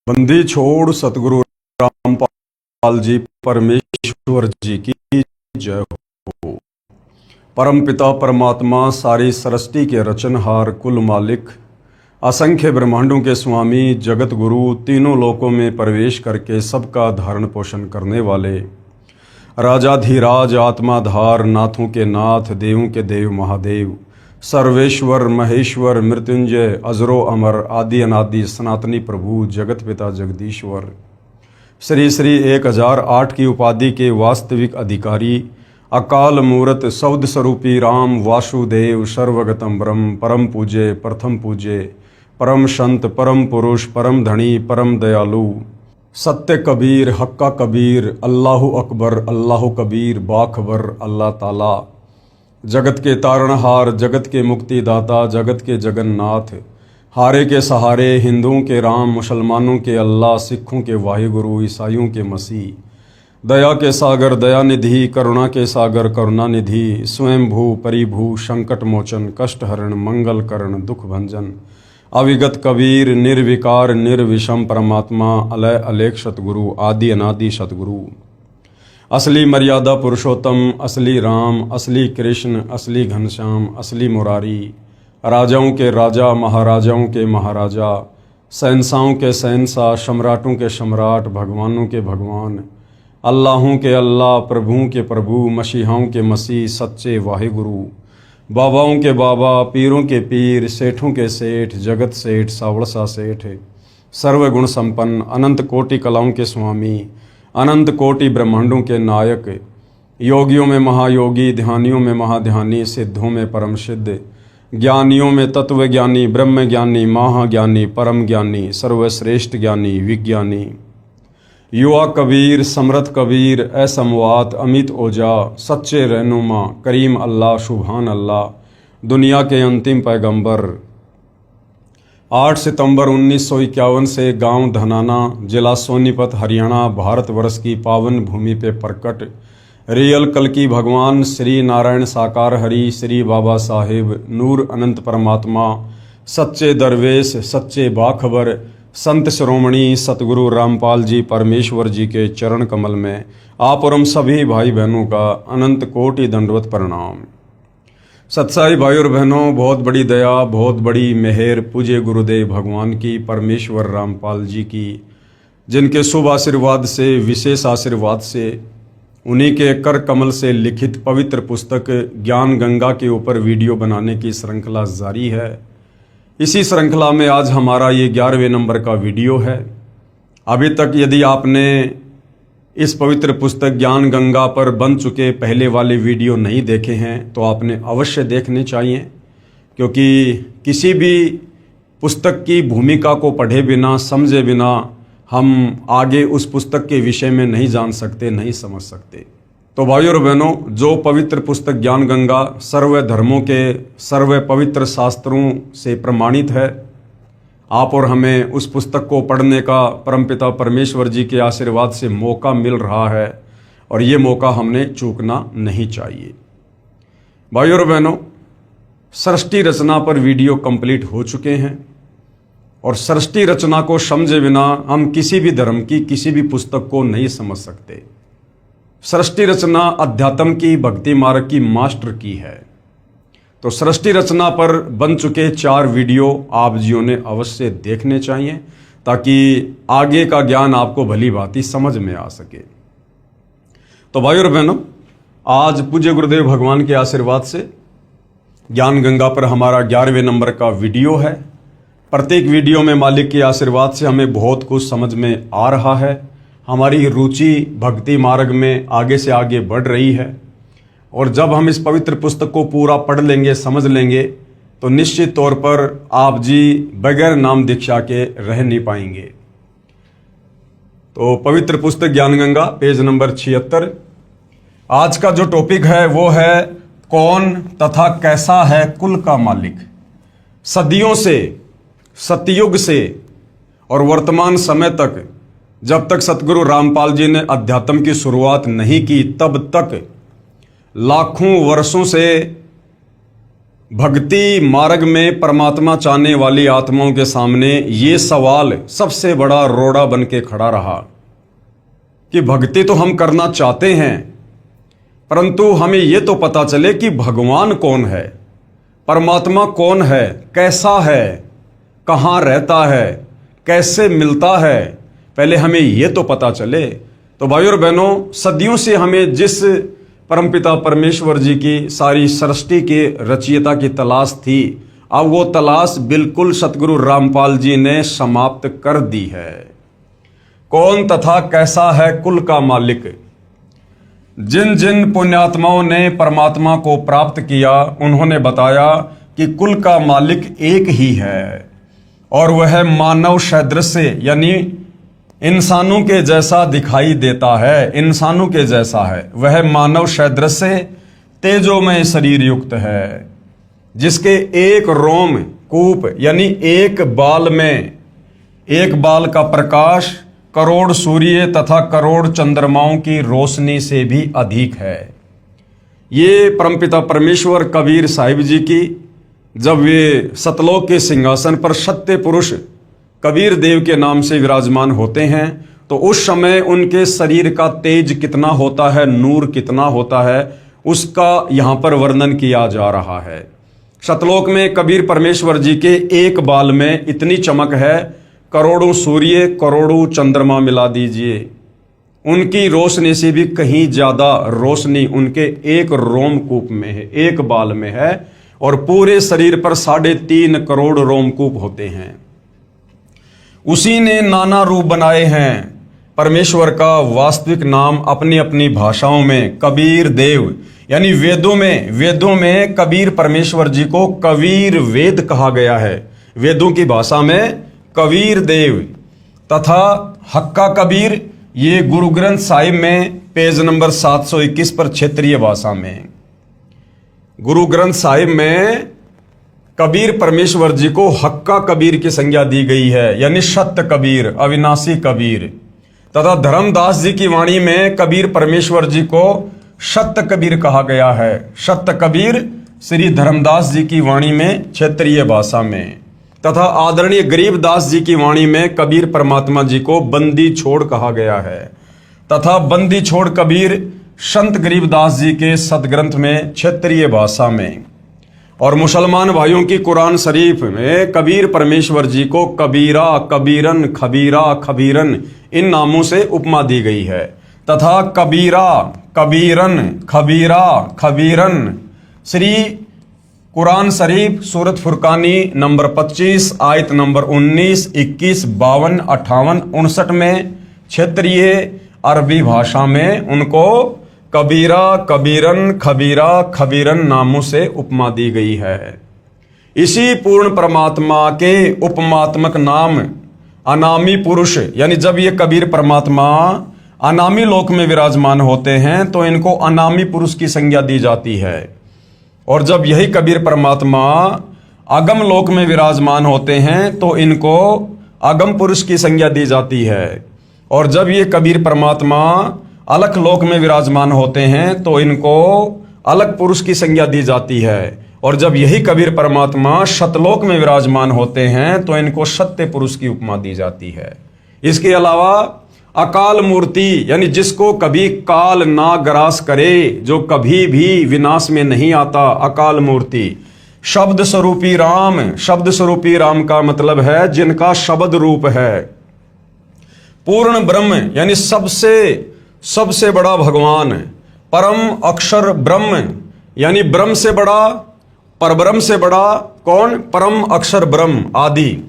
बंदी छोड़ सतगुरु रामपाल जी परमेश्वर जी की जय हो। परम पिता परमात्मा सारी सृष्टि के रचनहार कुल मालिक असंख्य ब्रह्मांडों के स्वामी जगत गुरु तीनों लोकों में प्रवेश करके सबका धारण पोषण करने वाले राजाधिराज आत्माधार नाथों के नाथ देवों के देव महादेव सर्वेश्वर महेश्वर मृत्युंजय अजरो अमर आदि अनादि सनातनी प्रभु जगत पिता जगदीश्वर श्री श्री 1008 की उपाधि के वास्तविक अधिकारी अकाल मूरत सौद स्वरूपी राम वासुदेव सर्वगतम ब्रह्म परम पूज्य प्रथम पूज्य परम संत परम पुरुष परम धनी परम दयालु सत्य कबीर हक्का कबीर अल्लाहु अकबर अल्लाहु कबीर बाखबर अल्लाह ताला जगत के तारणहार जगत के मुक्तिदाता जगत के जगन्नाथ हारे के सहारे हिंदुओं के राम मुसलमानों के अल्लाह सिखों के वाहिगुरु ईसाइयों के मसीह दया के सागर दयानिधि करुणा के सागर करुणानिधि स्वयंभू परिभू संकट मोचन कष्ट हरण मंगल करण दुख भंजन अविगत कबीर निर्विकार निर्विषम परमात्मा अलय अलेख सतगुरु आदि अनादि सतगुरु असली मर्यादा पुरुषोत्तम असली राम असली कृष्ण असली घनश्याम असली मुरारी राजाओं के राजा महाराजाओं के महाराजा शहंशाहों के शहंशाह सम्राटों के सम्राट भगवानों के भगवान अल्लाहों के अल्लाह प्रभुओं के प्रभु मसीहाओं के मसीह सच्चे वाहिगुरु बाबाओं के बाबा पीरों के पीर सेठों के सेठ जगत सेठ सावड़सा सेठ सर्वगुण संपन्न अनंत कोटि कलाओं के स्वामी अनंत कोटि ब्रह्मांडों के नायक योगियों में महायोगी ध्यानियों में महाध्यानी सिद्धों में परम सिद्ध ज्ञानियों में तत्व ज्ञानी ब्रह्म ज्ञानी महाज्ञानी परम ज्ञानी सर्वश्रेष्ठ ज्ञानी विज्ञानी युवा कबीर समर्थ कबीर असमवात अमित ओजा सच्चे रहनुमा करीम अल्लाह सुभान अल्लाह दुनिया के अंतिम पैगंबर 8 सितंबर 1951 से गांव धनाना जिला सोनीपत हरियाणा भारतवर्ष की पावन भूमि पे प्रकट रियल कल की भगवान श्री नारायण साकार हरि श्री बाबा साहेब नूर अनंत परमात्मा सच्चे दरवेश सच्चे बाखबर संत श्रोमणी सतगुरु रामपाल जी परमेश्वर जी के चरण कमल में आप और हम सभी भाई बहनों का अनंत कोटि दंडवत प्रणाम। सत्साई भाई और बहनों, बहुत बड़ी दया बहुत बड़ी मेहर पूज्य गुरुदेव भगवान की परमेश्वर रामपाल जी की, जिनके शुभ आशीर्वाद से विशेष आशीर्वाद से उन्हीं के कर कमल से लिखित पवित्र पुस्तक ज्ञान गंगा के ऊपर वीडियो बनाने की श्रृंखला जारी है। इसी श्रृंखला में आज हमारा ये 11वें नंबर का वीडियो है। अभी तक यदि आपने इस पवित्र पुस्तक ज्ञान गंगा पर बन चुके पहले वाले वीडियो नहीं देखे हैं तो आपने अवश्य देखने चाहिए, क्योंकि किसी भी पुस्तक की भूमिका को पढ़े बिना समझे बिना हम आगे उस पुस्तक के विषय में नहीं जान सकते नहीं समझ सकते। तो भाइयों और बहनों, जो पवित्र पुस्तक ज्ञान गंगा सर्व धर्मों के सर्व पवित्र शास्त्रों से प्रमाणित है, आप और हमें उस पुस्तक को पढ़ने का परमपिता परमेश्वर जी के आशीर्वाद से मौका मिल रहा है और ये मौका हमने चूकना नहीं चाहिए। भाइयों और बहनों, सृष्टि रचना पर वीडियो कंप्लीट हो चुके हैं और सृष्टि रचना को समझे बिना हम किसी भी धर्म की किसी भी पुस्तक को नहीं समझ सकते। सृष्टि रचना अध्यात्म की भक्ति मार्ग की मास्टर की है। तो सृष्टि रचना पर बन चुके 4 वीडियो आप जियों ने अवश्य देखने चाहिए, ताकि आगे का ज्ञान आपको भली भांति समझ में आ सके। तो भाइयों और बहनों, आज पूज्य गुरुदेव भगवान के आशीर्वाद से ज्ञान गंगा पर हमारा 11वें नंबर का वीडियो है। प्रत्येक वीडियो में मालिक के आशीर्वाद से हमें बहुत कुछ समझ में आ रहा है। हमारी रुचि भक्ति मार्ग में आगे से आगे बढ़ रही है और जब हम इस पवित्र पुस्तक को पूरा पढ़ लेंगे समझ लेंगे तो निश्चित तौर पर आप जी बगैर नाम दीक्षा के रह नहीं पाएंगे। तो पवित्र पुस्तक ज्ञान गंगा पेज नंबर 76। आज का जो टॉपिक है वो है कौन तथा कैसा है कुल का मालिक। सदियों से सतयुग से और वर्तमान समय तक, जब तक सतगुरु रामपाल जी ने अध्यात्म की शुरुआत नहीं की तब तक लाखों वर्षों से भक्ति मार्ग में परमात्मा चाहने वाली आत्माओं के सामने ये सवाल सबसे बड़ा रोड़ा बन के खड़ा रहा कि भक्ति तो हम करना चाहते हैं, परंतु हमें ये तो पता चले कि भगवान कौन है, परमात्मा कौन है, कैसा है, कहाँ रहता है, कैसे मिलता है, पहले हमें ये तो पता चले। तो भाइयों और बहनों, सदियों से हमें जिस परमपिता परमेश्वर जी की सारी सृष्टि के रचयिता की तलाश थी, अब वो तलाश बिल्कुल सतगुरु रामपाल जी ने समाप्त कर दी है। कौन तथा कैसा है कुल का मालिक? जिन जिन पुण्यात्माओं ने परमात्मा को प्राप्त किया, उन्होंने बताया कि कुल का मालिक एक ही है और वह मानव सदृश यानी इंसानों के जैसा दिखाई देता है, इंसानों के जैसा है। वह मानव सदृश तेजोमय शरीर युक्त है, जिसके एक रोम कूप यानी एक बाल में, एक बाल का प्रकाश करोड़ सूर्य तथा करोड़ चंद्रमाओं की रोशनी से भी अधिक है। ये परमपिता परमेश्वर कबीर साहिब जी की जब वे सतलोक के सिंहासन पर सत्य पुरुष कबीर देव के नाम से विराजमान होते हैं, तो उस समय उनके शरीर का तेज कितना होता है, नूर कितना होता है, उसका यहाँ पर वर्णन किया जा रहा है। सतलोक में कबीर परमेश्वर जी के एक बाल में इतनी चमक है, करोड़ों सूर्य करोड़ों चंद्रमा मिला दीजिए, उनकी रोशनी से भी कहीं ज्यादा रोशनी उनके एक रोमकूप में है, एक बाल में है। और पूरे शरीर पर 3.5 करोड़ रोमकूप होते हैं। उसी ने नाना रूप बनाए हैं। परमेश्वर का वास्तविक नाम अपनी अपनी भाषाओं में कबीर देव यानी वेदों में कबीर परमेश्वर जी को कबीर वेद कहा गया है, वेदों की भाषा में कबीर देव। तथा हक्का कबीर ये गुरु ग्रंथ साहिब में पेज नंबर 721 पर क्षेत्रीय भाषा में, गुरु ग्रंथ साहिब में कबीर परमेश्वर जी को हक्का कबीर की संज्ञा दी गई है, यानी सत्य कबीर, अविनाशी कबीर। तथा धर्मदास जी की वाणी में कबीर परमेश्वर जी को सत्य कबीर कहा गया है, सत्य कबीर श्री धर्मदास जी की वाणी में क्षेत्रीय भाषा में। तथा आदरणीय गरीबदास जी की वाणी में कबीर परमात्मा जी को बंदी छोड़ कहा गया है। तथा बंदी छोड़ कबीर संत गरीबदास जी के सदग्रंथ में क्षेत्रीय भाषा में। और मुसलमान भाइयों की कुरान शरीफ में कबीर परमेश्वर जी को कबीरा, कबीरन, खबीरा, खबीरन इन नामों से उपमा दी गई है। तथा कबीरा, कबीरन, खबीरा, खबीरन श्री कुरान शरीफ सूरत फुरकानी नंबर 25 आयत नंबर 19, 21, 52, 58, 59 में क्षेत्रीय अरबी भाषा में उनको कबीरा, कबीरन, खबीरा, खबीरन नामों से उपमा दी गई है। इसी पूर्ण परमात्मा के उपमात्मक नाम अनामी पुरुष, यानी जब ये कबीर परमात्मा अनामी लोक में विराजमान होते हैं तो इनको अनामी पुरुष की संज्ञा दी जाती है। और जब यही कबीर परमात्मा अगम लोक में विराजमान होते हैं तो इनको अगम पुरुष की संज्ञा दी जाती है। और जब ये कबीर परमात्मा अलख लोक में विराजमान होते हैं तो इनको अलग पुरुष की संज्ञा दी जाती है। और जब यही कबीर परमात्मा सतलोक में विराजमान होते हैं तो इनको सत्य पुरुष की उपमा दी जाती है। इसके अलावा अकाल मूर्ति, यानी जिसको कभी काल ना ग्रास करे, जो कभी भी विनाश में नहीं आता, अकाल मूर्ति। शब्द स्वरूपी राम, शब्द स्वरूपी राम का मतलब है जिनका शब्द रूप है। पूर्ण ब्रह्म यानी सबसे बड़ा भगवान। परम अक्षर ब्रह्म यानी ब्रह्म से बड़ा, परब्रह्म से बड़ा कौन? परम अक्षर ब्रह्म आदि।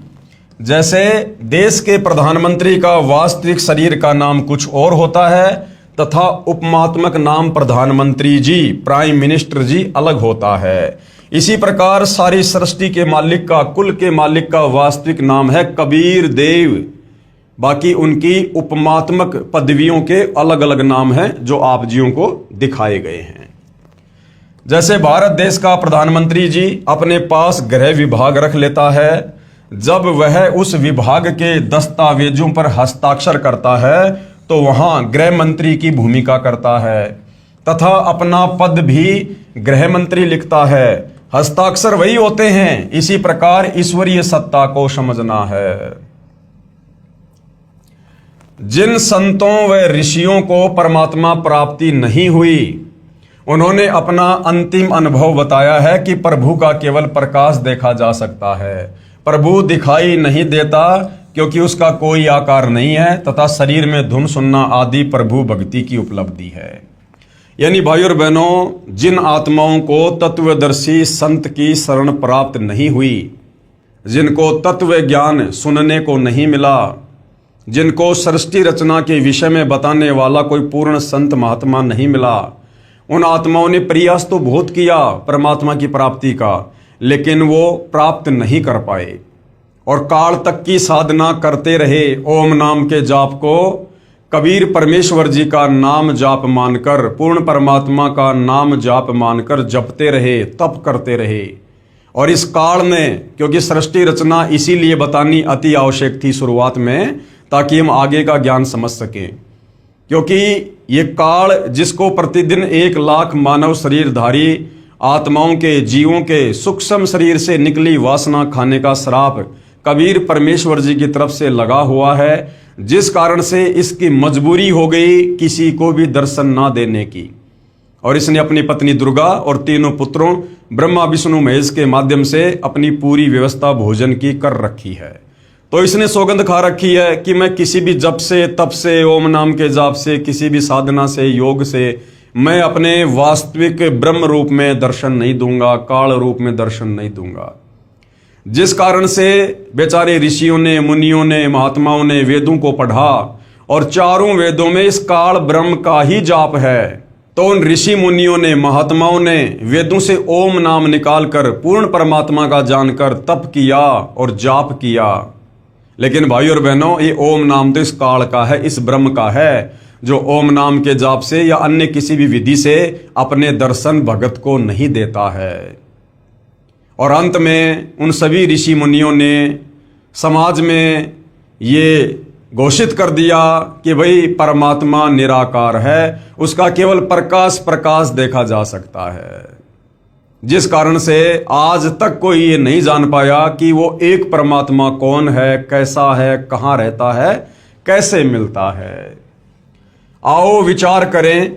जैसे देश के प्रधानमंत्री का वास्तविक शरीर का नाम कुछ और होता है तथा उपमात्मक नाम प्रधानमंत्री जी, प्राइम मिनिस्टर जी अलग होता है। इसी प्रकार सारी सृष्टि के मालिक का, कुल के मालिक का वास्तविक नाम है कबीर देव। बाकी उनकी उपमात्मक पदवियों के अलग अलग नाम हैं जो आप जियों को दिखाए गए हैं। जैसे भारत देश का प्रधानमंत्री जी अपने पास गृह विभाग रख लेता है, जब वह उस विभाग के दस्तावेजों पर हस्ताक्षर करता है तो वहां गृह मंत्री की भूमिका करता है। तथा अपना पद भी गृह मंत्री लिखता है। हस्ताक्षर वही होते हैं। इसी प्रकार ईश्वरीय सत्ता को समझना है। जिन संतों व ऋषियों को परमात्मा प्राप्ति नहीं हुई, उन्होंने अपना अंतिम अनुभव बताया है कि प्रभु का केवल प्रकाश देखा जा सकता है। प्रभु दिखाई नहीं देता क्योंकि उसका कोई आकार नहीं है तथा शरीर में धुन सुनना आदि प्रभु भक्ति की उपलब्धि है। यानी भाई और बहनों, जिन आत्माओं को तत्वदर्शी संत की शरण प्राप्त नहीं हुई, जिनको तत्व ज्ञान सुनने को नहीं मिला, जिनको सृष्टि रचना के विषय में बताने वाला कोई पूर्ण संत महात्मा नहीं मिला, उन आत्माओं ने प्रयास तो बहुत किया परमात्मा की प्राप्ति का, लेकिन वो प्राप्त नहीं कर पाए और काल तक की साधना करते रहे। ओम नाम के जाप को कबीर परमेश्वर जी का नाम जाप मानकर, पूर्ण परमात्मा का नाम जाप मानकर जपते रहे, तप करते रहे। और इस काल में, क्योंकि सृष्टि रचना इसीलिए बतानी अति आवश्यक थी शुरुआत में, ताकि हम आगे का ज्ञान समझ सकें। क्योंकि ये काल जिसको प्रतिदिन 1 लाख मानव शरीरधारी आत्माओं के, जीवों के सूक्ष्म शरीर से निकली वासना खाने का श्राप कबीर परमेश्वर जी की तरफ से लगा हुआ है, जिस कारण से इसकी मजबूरी हो गई किसी को भी दर्शन ना देने की। और इसने अपनी पत्नी दुर्गा और तीनों पुत्रों ब्रह्मा विष्णु महेश के माध्यम से अपनी पूरी व्यवस्था भोजन की कर रखी है। तो इसने सौगंध खा रखी है कि मैं किसी भी जप से, तप से, ओम नाम के जाप से, किसी भी साधना से, योग से मैं अपने वास्तविक ब्रह्म रूप में दर्शन नहीं दूंगा, काल रूप में दर्शन नहीं दूंगा। जिस कारण से बेचारे ऋषियों ने, मुनियों ने, महात्माओं ने वेदों को पढ़ा और चारों वेदों में इस काल ब्रह्म का ही जाप है। तो उन ऋषि मुनियों ने, महात्माओं ने वेदों से ओम नाम निकालकर पूर्ण परमात्मा का जानकर तप किया और जाप किया। लेकिन भाई और बहनों, ये ओम नाम तो इस काल का है, इस ब्रह्म का है, जो ओम नाम के जाप से या अन्य किसी भी विधि से अपने दर्शन भगत को नहीं देता है। और अंत में उन सभी ऋषि मुनियों ने समाज में ये घोषित कर दिया कि भाई परमात्मा निराकार है, उसका केवल प्रकाश देखा जा सकता है। जिस कारण से आज तक कोई ये नहीं जान पाया कि वो एक परमात्मा कौन है, कैसा है, कहाँ रहता है, कैसे मिलता है। आओ विचार करें,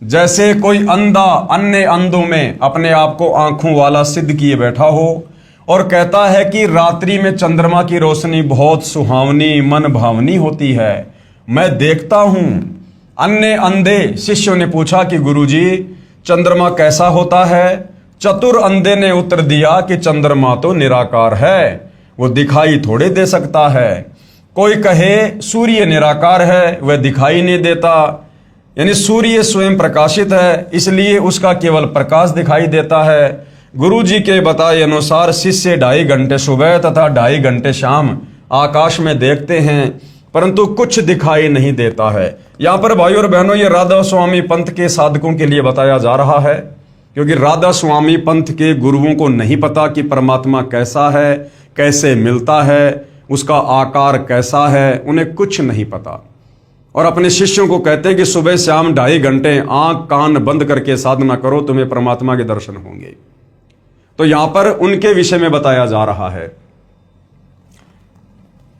जैसे कोई अंधा अन्य अंधों में अपने आप को आंखों वाला सिद्ध किए बैठा हो और कहता है कि रात्रि में चंद्रमा की रोशनी बहुत सुहावनी, मन भावनी होती है, मैं देखता हूं। अन्य अंधे शिष्यों ने पूछा कि गुरुजी चंद्रमा कैसा होता है? चतुर अंधे ने उत्तर दिया कि चंद्रमा तो निराकार है, वो दिखाई थोड़े दे सकता है। कोई कहे सूर्य निराकार है, वह दिखाई नहीं देता, यानी सूर्य स्वयं प्रकाशित है, इसलिए उसका केवल प्रकाश दिखाई देता है। गुरु जी के बताए अनुसार शिष्य 2.5 घंटे सुबह तथा 2.5 घंटे शाम आकाश में देखते हैं, परंतु कुछ दिखाई नहीं देता है। यहाँ पर भाई और बहनों, ये राधा स्वामी पंथ के साधकों के लिए बताया जा रहा है, क्योंकि राधा स्वामी पंथ के गुरुओं को नहीं पता कि परमात्मा कैसा है, कैसे मिलता है, उसका आकार कैसा है, उन्हें कुछ नहीं पता। और अपने शिष्यों को कहते हैं कि सुबह शाम 2.5 घंटे आंख कान बंद करके साधना करो, तुम्हें परमात्मा के दर्शन होंगे। तो यहां पर उनके विषय में बताया जा रहा है।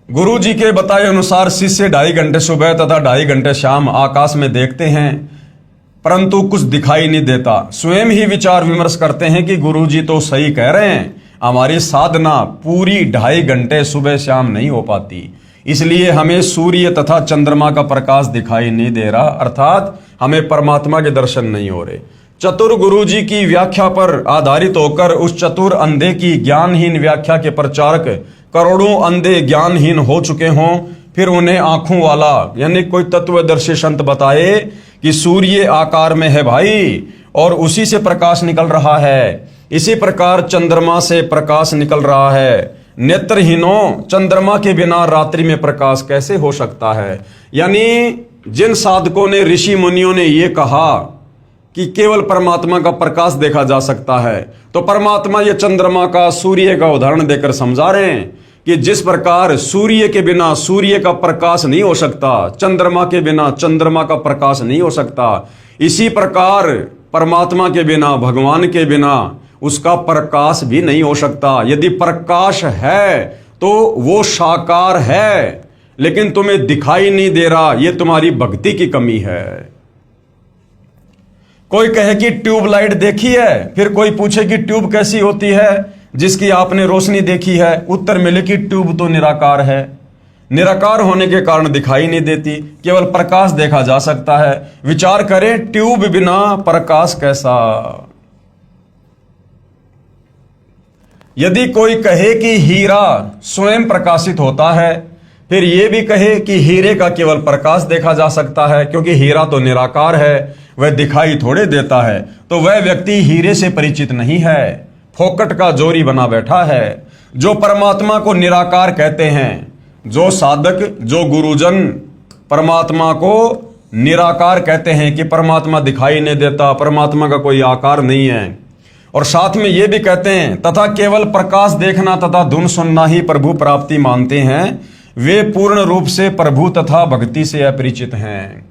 गुरु जी के बताए अनुसार शिष्य 2.5 घंटे सुबह तथा 2.5 घंटे शाम आकाश में देखते हैं, परंतु कुछ दिखाई नहीं देता। स्वयं ही विचार विमर्श करते हैं कि गुरु जी तो सही कह रहे हैं, हमारी साधना पूरी 2.5 घंटे सुबह शाम नहीं हो पाती, इसलिए हमें सूर्य तथा चंद्रमा का प्रकाश दिखाई नहीं दे रहा, अर्थात हमें परमात्मा के दर्शन नहीं हो रहे। चतुर गुरु जी की व्याख्या पर आधारित होकर उस चतुर अंधे की ज्ञानहीन व्याख्या के प्रचारक करोड़ों अंधे ज्ञानहीन हो चुके हों, फिर उन्हें आंखों वाला यानी कोई तत्वदर्शी संत बताए कि सूर्य आकार में है भाई और उसी से प्रकाश निकल रहा है, इसी प्रकार चंद्रमा से प्रकाश निकल रहा है। नेत्रहीनों, चंद्रमा के बिना रात्रि में प्रकाश कैसे हो सकता है? यानी जिन साधकों ने, ऋषि मुनियों ने ये कहा कि केवल परमात्मा का प्रकाश देखा जा सकता है, तो परमात्मा ये चंद्रमा का, सूर्य का उदाहरण देकर समझा रहे हैं कि जिस प्रकार सूर्य के बिना सूर्य का प्रकाश नहीं हो सकता, चंद्रमा के बिना चंद्रमा का प्रकाश नहीं हो सकता, इसी प्रकार परमात्मा के बिना, भगवान के बिना, उसका प्रकाश भी नहीं हो सकता। यदि प्रकाश है तो वो साकार है, लेकिन तुम्हें दिखाई नहीं दे रहा, ये तुम्हारी भक्ति की कमी है। कोई कहे कि ट्यूबलाइट देखी है, फिर कोई पूछे कि ट्यूब कैसी होती है जिसकी आपने रोशनी देखी है, उत्तर मिले कि ट्यूब तो निराकार है। निराकार होने के कारण दिखाई नहीं देती, केवल प्रकाश देखा जा सकता है। विचार करें, ट्यूब बिना प्रकाश कैसा। यदि कोई कहे कि हीरा स्वयं प्रकाशित होता है, फिर यह भी कहे कि हीरे का केवल प्रकाश देखा जा सकता है, क्योंकि हीरा तो निराकार है, वह दिखाई थोड़े देता है, तो वह व्यक्ति हीरे से परिचित नहीं है, फोकट का जोरी बना बैठा है। जो परमात्मा को निराकार कहते हैं, जो साधक, जो गुरुजन परमात्मा को निराकार कहते हैं कि परमात्मा दिखाई नहीं देता, परमात्मा का कोई आकार नहीं है, और साथ में ये भी कहते हैं तथा केवल प्रकाश देखना तथा धुन सुनना ही प्रभु प्राप्ति मानते हैं, वे पूर्ण रूप से प्रभु तथा भक्ति से अपरिचित हैं।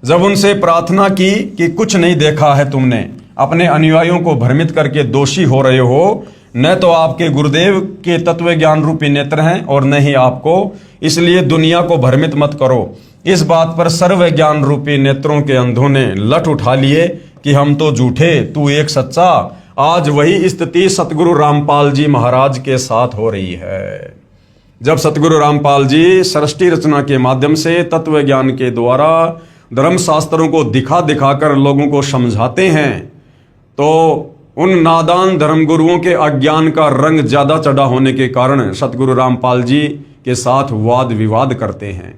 जब उनसे प्रार्थना की कि कुछ नहीं देखा है तुमने, अपने अनुयायियों को भ्रमित करके दोषी हो रहे हो, न तो आपके गुरुदेव के तत्व ज्ञान रूपी नेत्र हैं और न ही आपको, इसलिए दुनिया को भ्रमित मत करो। इस बात पर सर्व ज्ञान रूपी नेत्रों के अंधों ने लठ उठा लिए कि हम तो झूठे, तू एक सच्चा। आज वही स्थिति सतगुरु रामपाल जी महाराज के साथ हो रही है। जब सतगुरु रामपाल जी सृष्टि रचना के माध्यम से तत्व ज्ञान के द्वारा धर्म शास्त्रों को दिखा दिखाकर लोगों को समझाते हैं, तो उन नादान धर्मगुरुओं के अज्ञान का रंग ज्यादा चढ़ा होने के कारण सतगुरु रामपाल जी के साथ वाद विवाद करते हैं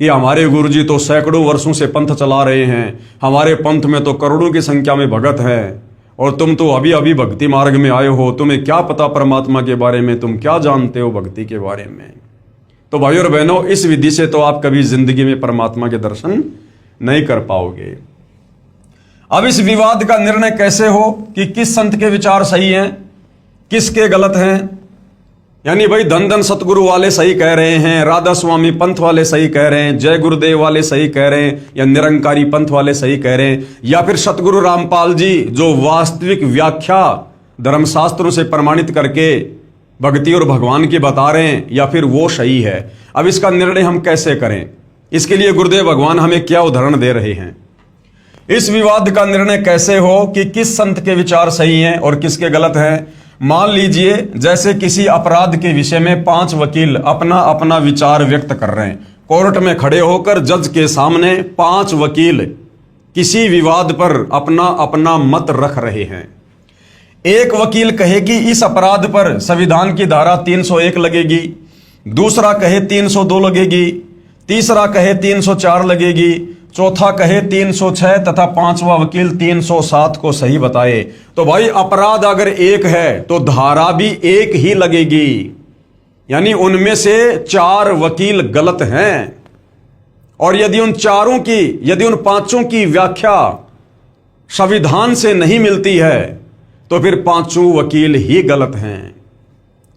कि हमारे गुरुजी तो सैकड़ों वर्षों से पंथ चला रहे हैं, हमारे पंथ में तो करोड़ों की संख्या में भगत हैं, और तुम तो अभी अभी भक्ति मार्ग में आए हो, तुम्हें क्या पता परमात्मा के बारे में, तुम क्या जानते हो भक्ति के बारे में। तो भाइयों और बहनों, इस विधि से तो आप कभी जिंदगी में परमात्मा के दर्शन नहीं कर पाओगे। अब इस विवाद का निर्णय कैसे हो कि किस संत के विचार सही हैं, किसके गलत हैं। यानी भाई धन धन सतगुरु वाले सही कह रहे हैं, राधा स्वामी पंथ वाले सही कह रहे हैं, जय गुरुदेव वाले सही कह रहे हैं, या निरंकारी पंथ वाले सही कह रहे हैं, या फिर सतगुरु रामपाल जी जो वास्तविक व्याख्या धर्मशास्त्रों से प्रमाणित करके भक्ति और भगवान की बता रहे हैं, या फिर वो सही है। अब इसका निर्णय हम कैसे करें, इसके लिए गुरुदेव भगवान हमें क्या उदाहरण दे रहे हैं। इस विवाद का निर्णय कैसे हो कि किस संत के विचार सही हैं और किसके गलत हैं। मान लीजिए जैसे किसी अपराध के विषय में 5 वकील अपना अपना विचार व्यक्त कर रहे हैं, कोर्ट में खड़े होकर जज के सामने 5 वकील किसी विवाद पर अपना अपना मत रख रहे हैं। एक वकील कहे कि इस अपराध पर संविधान की धारा 301 लगेगी, दूसरा कहे 302 लगेगी, तीसरा कहे 304 लगेगी, चौथा कहे 306 तथा 5वां वकील 307 को सही बताए। तो भाई अपराध अगर एक है तो धारा भी एक ही लगेगी, यानी उनमें से 4 वकील गलत हैं। और यदि उन 5 की व्याख्या संविधान से नहीं मिलती है तो फिर 5 वकील ही गलत हैं।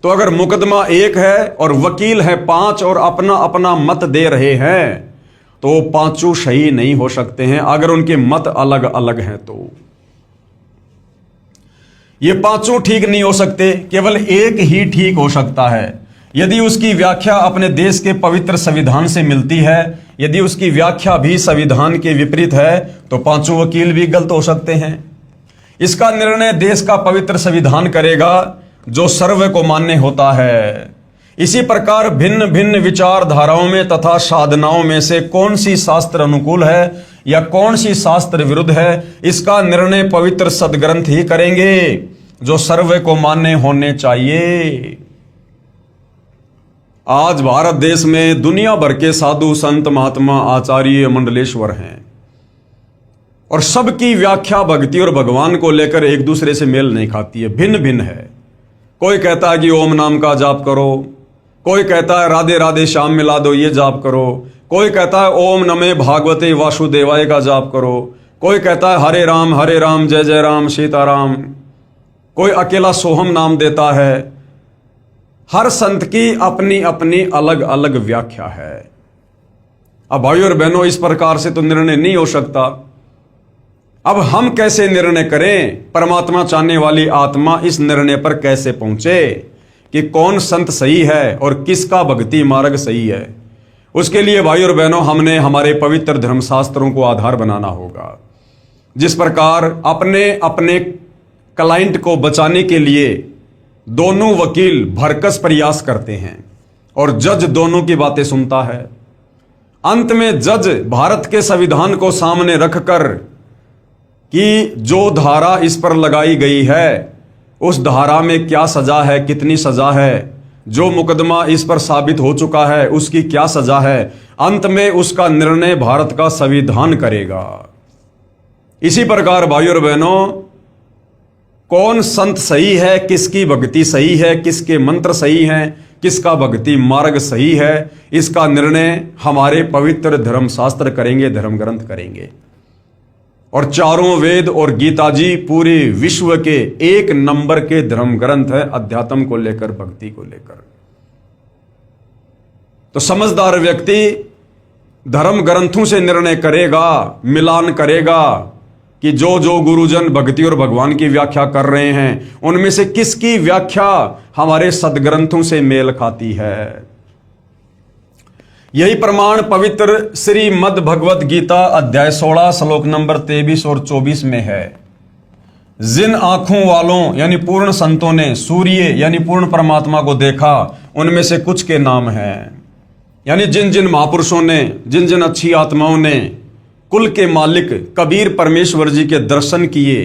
तो अगर मुकदमा एक है और वकील है 5 और अपना अपना मत दे रहे हैं, तो 5 सही नहीं हो सकते हैं अगर उनके मत अलग अलग हैं। तो ये 5 ठीक नहीं हो सकते, केवल एक ही ठीक हो सकता है। यदि उसकी व्याख्या अपने देश के पवित्र संविधान से मिलती है, यदि उसकी व्याख्या भी संविधान के विपरीत है, तो 5 वकील भी गलत हो सकते हैं। इसका निर्णय देश का पवित्र संविधान करेगा जो सर्व को मान्य होता है। इसी प्रकार भिन्न भिन्न विचारधाराओं में तथा साधनाओं में से कौन सी शास्त्र अनुकूल है या कौन सी शास्त्र विरुद्ध है, इसका निर्णय पवित्र सदग्रंथ ही करेंगे जो सर्व को मान्य होने चाहिए। आज भारत देश में दुनिया भर के साधु संत महात्मा आचार्य मंडलेश्वर हैं और सबकी व्याख्या भक्ति और भगवान को लेकर एक दूसरे से मेल नहीं खाती है, भिन्न भिन्न है। कोई कहता है कि ओम नाम का जाप करो, कोई कहता है राधे राधे श्याम मिला दो ये जाप करो, कोई कहता है ओम नमे भागवते वासुदेवाय का जाप करो, कोई कहता है हरे राम जय जय राम सीताराम, कोई अकेला सोहम नाम देता है। हर संत की अपनी अपनी अलग अलग व्याख्या है। अब भाइयों और बहनों, इस प्रकार से तो निर्णय नहीं हो सकता। अब हम कैसे निर्णय करें, परमात्मा चाहने वाली आत्मा इस निर्णय पर कैसे पहुंचे कि कौन संत सही है और किसका भक्ति मार्ग सही है। उसके लिए भाई और बहनों, हमने हमारे पवित्र धर्मशास्त्रों को आधार बनाना होगा। जिस प्रकार अपने अपने क्लाइंट को बचाने के लिए दोनों वकील भरकस प्रयास करते हैं और जज दोनों की बातें सुनता है, अंत में जज भारत के संविधान को सामने रखकर कि जो धारा इस पर लगाई गई है उस धारा में क्या सजा है, कितनी सजा है, जो मुकदमा इस पर साबित हो चुका है उसकी क्या सजा है, अंत में उसका निर्णय भारत का संविधान करेगा। इसी प्रकार भाइयों और बहनों, कौन संत सही है, किसकी भक्ति सही है, किसके मंत्र सही हैं, किसका भक्ति मार्ग सही है, इसका निर्णय हमारे पवित्र धर्मशास्त्र करेंगे, धर्म ग्रंथ करेंगे। और चारों वेद और गीता जी पूरे विश्व के एक नंबर के धर्म ग्रंथ है, अध्यात्म को लेकर, भक्ति को लेकर। तो समझदार व्यक्ति धर्म ग्रंथों से निर्णय करेगा, मिलान करेगा कि जो जो गुरुजन भक्ति और भगवान की व्याख्या कर रहे हैं उनमें से किसकी व्याख्या हमारे सदग्रंथों से मेल खाती है। यही प्रमाण पवित्र श्रीमद् भगवत गीता अध्याय 16 श्लोक नंबर 23 और 24 में है। जिन आंखों वालों यानी पूर्ण संतों ने सूर्य यानी पूर्ण परमात्मा को देखा, उनमें से कुछ के नाम हैं। यानी जिन जिन महापुरुषों ने, जिन जिन अच्छी आत्माओं ने कुल के मालिक कबीर परमेश्वर जी के दर्शन किए,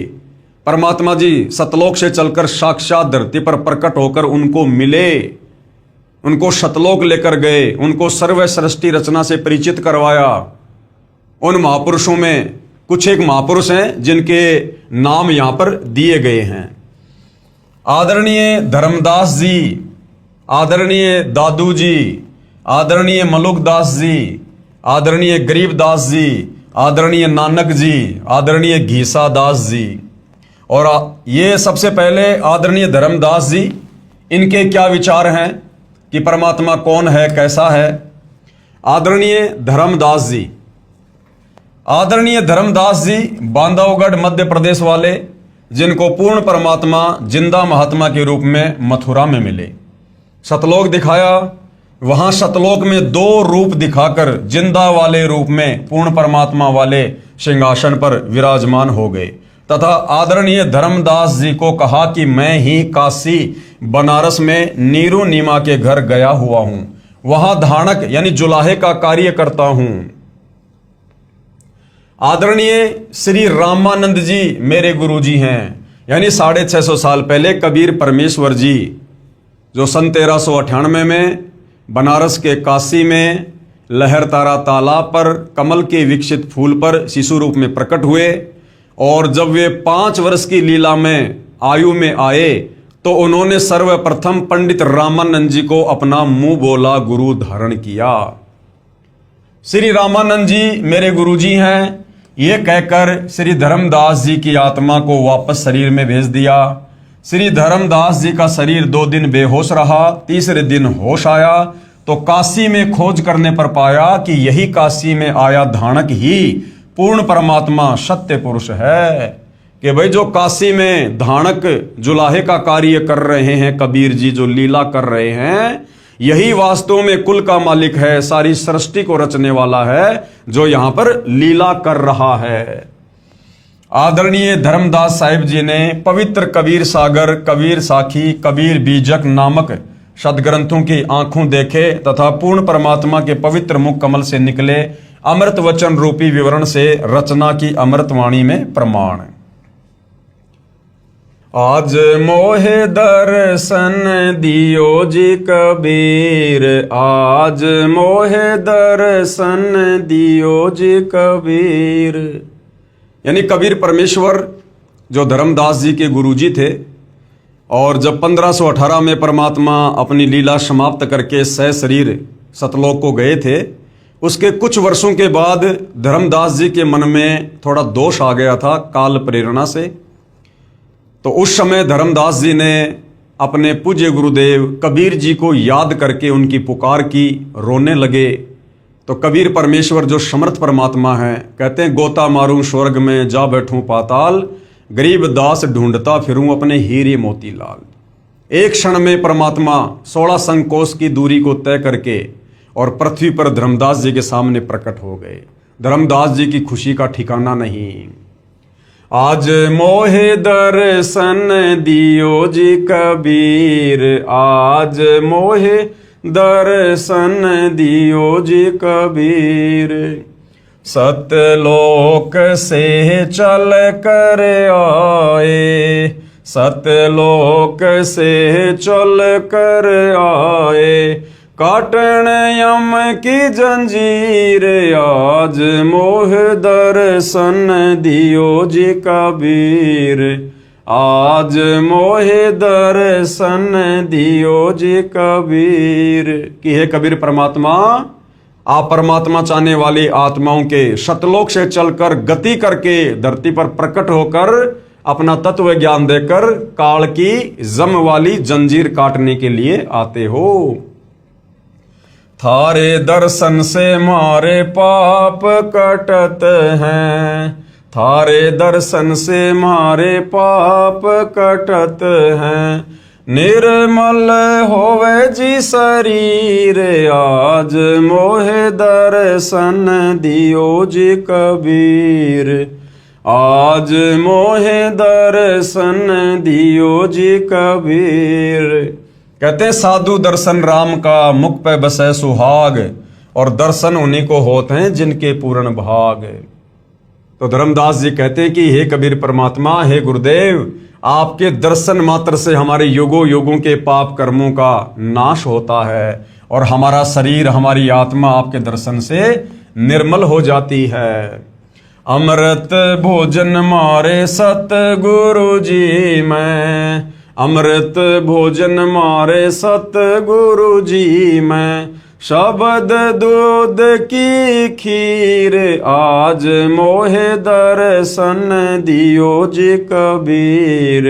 परमात्मा जी सतलोक से चलकर साक्षात धरती पर प्रकट होकर उनको मिले, उनको शतलोक लेकर गए, उनको सर्व सृष्टि रचना से परिचित करवाया। उन महापुरुषों में कुछ एक महापुरुष हैं जिनके नाम यहां पर दिए गए हैं। आदरणीय धर्मदास जी, आदरणीय दादू जी, आदरणीय मलुकदास जी, आदरणीय गरीबदास जी, आदरणीय नानक जी, आदरणीय घीसादास जी। और ये सबसे पहले आदरणीय धर्मदास जी, इनके क्या विचार हैं कि परमात्मा कौन है, कैसा है। आदरणीय धर्मदास जी, आदरणीय धर्मदास जी बांधवगढ़ मध्य प्रदेश वाले, जिनको पूर्ण परमात्मा जिंदा महात्मा के रूप में मथुरा में मिले। सतलोक दिखाया, वहां सतलोक में दो रूप दिखाकर जिंदा वाले रूप में पूर्ण परमात्मा वाले सिंहासन पर विराजमान हो गए। तथा आदरणीय धर्मदास जी को कहा कि मैं ही काशी बनारस में नीरू नीमा के घर गया हुआ हूं, वहां धानक यानी जुलाहे का कार्य करता हूं। आदरणीय श्री रामानंद जी मेरे गुरु जी हैं, यानी 650 साल पहले कबीर परमेश्वर जी जो सन 1398 में बनारस के काशी में लहरतारा तालाब पर कमल के विकसित फूल पर शिशु रूप में प्रकट हुए। और जब वे 5 वर्ष की लीला में आयु में आए तो उन्होंने सर्वप्रथम पंडित रामानंद जी को अपना मुंह बोला गुरु धारण किया। श्री रामानंद जी मेरे गुरु जी हैं, ये कहकर श्री धर्मदास जी की आत्मा को वापस शरीर में भेज दिया। श्री धर्मदास जी का शरीर 2 दिन बेहोश रहा, तीसरे दिन होश आया तो काशी में खोज करने पर पाया कि यही काशी में आया धानक ही पूर्ण परमात्मा सत्य पुरुष है। कि भाई जो काशी में धानक जुलाहे का कार्य कर रहे हैं, कबीर जी जो लीला कर रहे हैं, यही वास्तव में कुल का मालिक है, सारी सृष्टि को रचने वाला है, जो यहां पर लीला कर रहा है। आदरणीय धर्मदास साहिब जी ने पवित्र कबीर सागर, कबीर साखी, कबीर बीजक नामक सदग्रंथों की आंखों देखे तथा पूर्ण परमात्मा के पवित्र मुख कमल से निकले अमृत वचन रूपी विवरण से रचना की अमृतवाणी में प्रमाण। आज मोहे दर्शन दियो जी कबीर, आज मोहे दर्शन दियो जी कबीर। यानी कबीर परमेश्वर जो धर्मदास जी के गुरुजी थे, और जब 1518 में परमात्मा अपनी लीला समाप्त करके सह शरीर सतलोक को गए थे, उसके कुछ वर्षों के बाद धर्मदास जी के मन में थोड़ा दोष आ गया था काल प्रेरणा से। तो उस समय धर्मदास जी ने अपने पूज्य गुरुदेव कबीर जी को याद करके उनकी पुकार की, रोने लगे। तो कबीर परमेश्वर जो समर्थ परमात्मा है, कहते हैं गोता मारूं स्वर्ग में जा बैठूं पाताल, गरीब दास ढूंढता फिरूं अपने हीरे मोती लाल। एक क्षण में परमात्मा 16 संकोश की दूरी को तय करके और पृथ्वी पर धर्मदास जी के सामने प्रकट हो गए। धर्मदास जी की खुशी का ठिकाना नहीं। आज मोहे दर्शन दियो जी कबीर, आज मोहे दर्शन दियो जी कबीर। सतलोक से चल कर आए, सतलोक से चल कर आए, काटन यम की जंजीर, आज मोह दर्शन दियो जी कबीर, आज मोहे दर्शन दियो जी कबीर। कि हे कबीर परमात्मा, आप परमात्मा चाहने वाली आत्माओं के शतलोक से चलकर गति करके धरती पर प्रकट होकर अपना तत्व ज्ञान देकर काल की जम वाली जंजीर काटने के लिए आते हो। थारे दर्शन से मारे पाप कटत हैं, थारे दर्शन से मारे पाप कटत हैं। निर्मल होवे जी शरीर, आज मोहे दर्शन दियो जी कबीर, आज मोहे दर्शन दियो जी कबीर। कहते हैं साधु दर्शन राम का मुख पे बसे सुहाग, और दर्शन उन्हीं को होते हैं जिनके पूर्ण भाग। तो धर्मदास जी कहते हैं कि हे कबीर परमात्मा, हे गुरुदेव, आपके दर्शन मात्र से हमारे युगों युगों के पाप कर्मों का नाश होता है और हमारा शरीर, हमारी आत्मा आपके दर्शन से निर्मल हो जाती है। अमृत भोजन मारे सतगुरु जी मैं, अमृत भोजन मारे सतगुरु जी मैं। शब्द दूध की खीर, आज मोहे दर्शन दियो जी कबीर,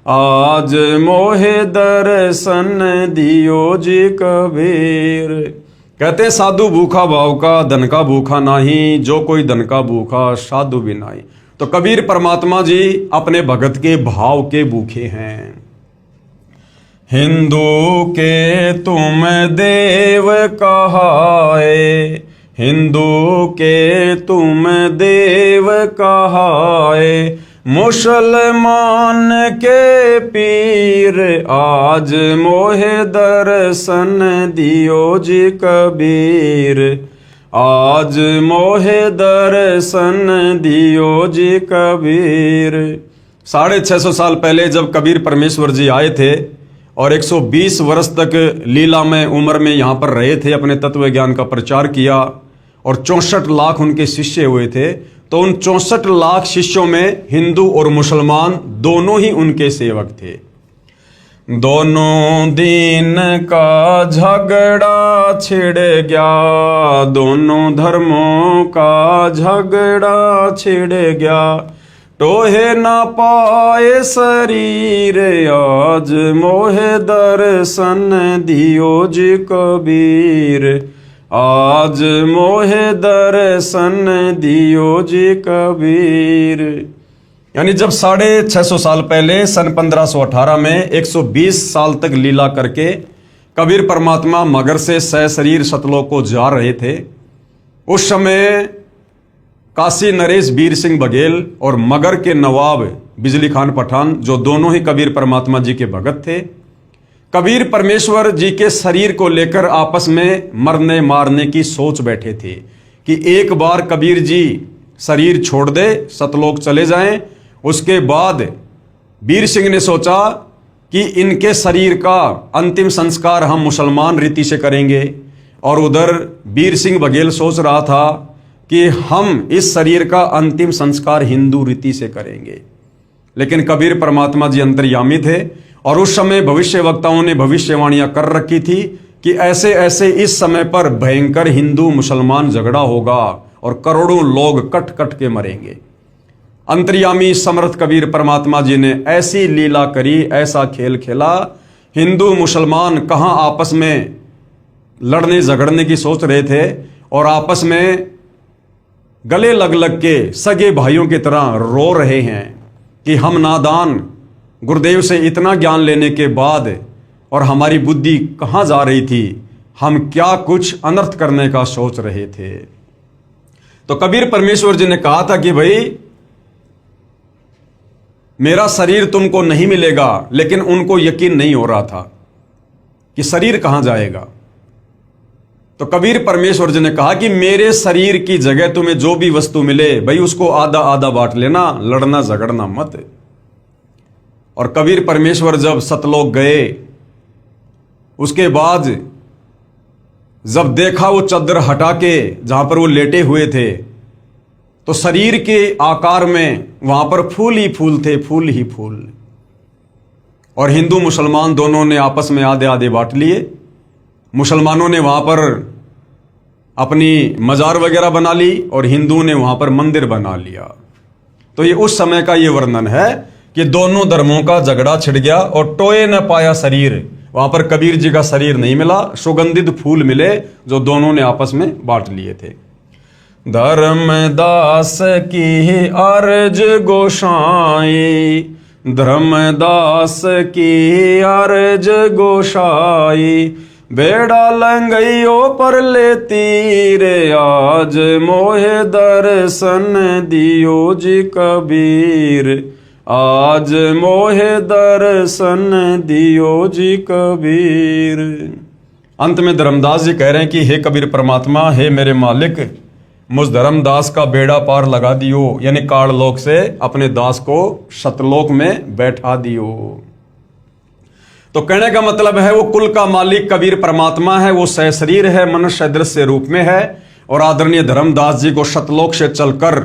आज मोहे दर्शन दियो जी कबीर। कहते साधु भूखा भाव का, धन का भूखा नाही, जो कोई धन का भूखा साधु भी नाही। तो कबीर परमात्मा जी अपने भगत के भाव के भूखे हैं। हिंदू के तुम देव कहाए, हिंदू के तुम देव कहाए। मुसलमान के पीर, आज मोहे दर्शन दियो जी कबीर, आज मोहे दर्शन दियो जी कबीर। 650 साल पहले जब कबीर परमेश्वर जी आए थे और 120 वर्ष तक लीला में उम्र में यहाँ पर रहे थे, अपने तत्व ज्ञान का प्रचार किया और 64 लाख उनके शिष्य हुए थे। तो उन 64 लाख शिष्यों में हिंदू और मुसलमान दोनों ही उनके सेवक थे। दोनों दीन का झगड़ा छिड़ गया, दोनों धर्मों का झगड़ा छिड़ गया। टोहे ना पाए शरीर, आज मोहे दर्शन दियो जी कबीर, आज मोहे दर्शन दियो जी कबीर। यानी जब 650 साल पहले सन 1518 में 120 साल तक लीला करके कबीर परमात्मा मगर से सशरीर सतलोक को जा रहे थे, उस समय काशी नरेश वीर सिंह बघेल और मगर के नवाब बिजली खान पठान, जो दोनों ही कबीर परमात्मा जी के भगत थे, कबीर परमेश्वर जी के शरीर को लेकर आपस में मरने मारने की सोच बैठे थे कि एक बार कबीर जी शरीर छोड़ दे, सतलोक चले जाएं। उसके बाद वीर सिंह ने सोचा कि इनके शरीर का अंतिम संस्कार हम मुसलमान रीति से करेंगे, और उधर वीर सिंह बघेल सोच रहा था कि हम इस शरीर का अंतिम संस्कार हिंदू रीति से करेंगे। लेकिन कबीर परमात्मा जी अंतर्यामी थे और उस समय भविष्य वक्ताओं ने भविष्यवाणियां कर रखी थी कि ऐसे ऐसे इस समय पर भयंकर हिंदू मुसलमान झगड़ा होगा और करोड़ों लोग कट कट के मरेंगे। अंतर्यामी समर्थ कबीर परमात्मा जी ने ऐसी लीला करी, ऐसा खेल खेला, हिंदू मुसलमान कहाँ आपस में लड़ने झगड़ने की सोच रहे थे और आपस में गले लग लग के सगे भाइयों की तरह रो रहे हैं कि हम नादान गुरुदेव से इतना ज्ञान लेने के बाद और हमारी बुद्धि कहाँ जा रही थी, हम क्या कुछ अनर्थ करने का सोच रहे थे। तो कबीर परमेश्वर जी ने कहा था कि भाई मेरा शरीर तुमको नहीं मिलेगा, लेकिन उनको यकीन नहीं हो रहा था कि शरीर कहां जाएगा। तो कबीर परमेश्वर जी ने कहा कि मेरे शरीर की जगह तुम्हें जो भी वस्तु मिले भाई उसको आधा आधा बांट लेना, लड़ना झगड़ना मत। और कबीर परमेश्वर जब सतलोक गए, उसके बाद जब देखा वो चद्दर हटा के जहां पर वो लेटे हुए थे, तो शरीर के आकार में वहां पर फूल ही फूल थे, फूल ही फूल। और हिंदू मुसलमान दोनों ने आपस में आधे आधे बांट लिए। मुसलमानों ने वहां पर अपनी मजार वगैरह बना ली और हिंदू ने वहां पर मंदिर बना लिया। तो ये उस समय का ये वर्णन है कि दोनों धर्मों का झगड़ा छिड़ गया और टोए न पाया शरीर। वहां पर कबीर जी का शरीर नहीं मिला, सुगंधित फूल मिले जो दोनों ने आपस में बांट लिए थे। धर्मदास की अर्ज गोसाई, धर्मदास की अर्ज गोसाई, बेड़ा लंगइयो पर लेती रे आज, मोहे दर्शन दियो जी कबीर, आज मोहे दर्शन दियो जी कबीर। अंत में धर्मदास जी कह रहे हैं कि हे कबीर परमात्मा, हे मेरे मालिक, मुझ धर्मदास का बेड़ा पार लगा दियो, यानी काल लोक से अपने दास को सतलोक में बैठा दियो। तो कहने का मतलब है वो कुल का मालिक कबीर परमात्मा है, वो सहशरीर है, मनुष्य दृश्य रूप में है। और आदरणीय धर्मदास जी को सतलोक से चलकर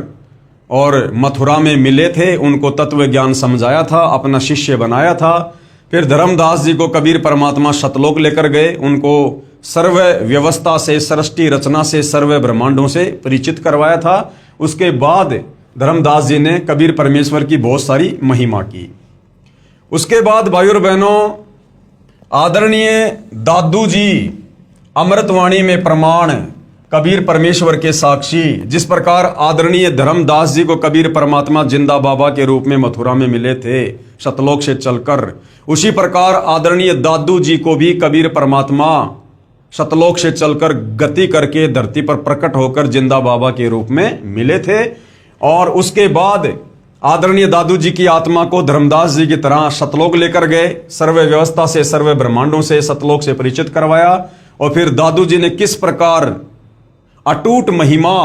और मथुरा में मिले थे, उनको तत्व ज्ञान समझाया था, अपना शिष्य बनाया था। फिर धर्मदास जी को कबीर परमात्मा सतलोक लेकर गए, उनको सर्व व्यवस्था से, सृष्टि रचना से, सर्व ब्रह्मांडों से परिचित करवाया था। उसके बाद धर्मदास जी ने कबीर परमेश्वर की बहुत सारी महिमा की। उसके बाद भाइयों और बहनों, आदरणीय दादू जी अमृतवाणी में प्रमाण, कबीर परमेश्वर के साक्षी, जिस प्रकार आदरणीय धर्मदास जी को कबीर परमात्मा जिंदा बाबा के रूप में मथुरा में मिले थे सतलोक से चलकर, उसी प्रकार आदरणीय दादू जी को भी कबीर परमात्मा सतलोक से चलकर गति करके धरती पर प्रकट होकर जिंदा बाबा के रूप में मिले थे। और उसके बाद आदरणीय दादू जी की आत्मा को धर्मदास जी की तरह सतलोक लेकर गए, सर्व व्यवस्था से, सर्व ब्रह्मांडों से सतलोक से परिचित करवाया। और फिर दादू जी ने किस प्रकार अटूट महिमा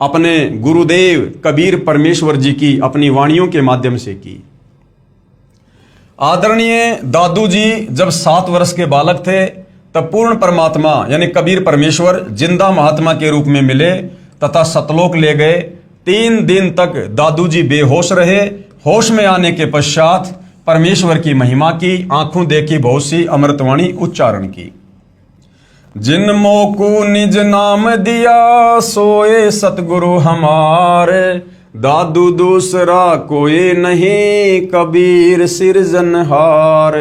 अपने गुरुदेव कबीर परमेश्वर जी की अपनी वाणियों के माध्यम से की। आदरणीय दादू जी जब 7 वर्ष के बालक थे तब पूर्ण परमात्मा यानी कबीर परमेश्वर जिंदा महात्मा के रूप में मिले तथा सतलोक ले गए। 3 दिन तक दादू जी बेहोश रहे। होश में आने के पश्चात परमेश्वर की महिमा की, आंखों देखी बहुत सी अमृतवाणी उच्चारण की। जिन मोकू निज नाम दिया सोए सतगुरु हमारे, दादू दूसरा कोई नहीं कबीर सिरजनहार।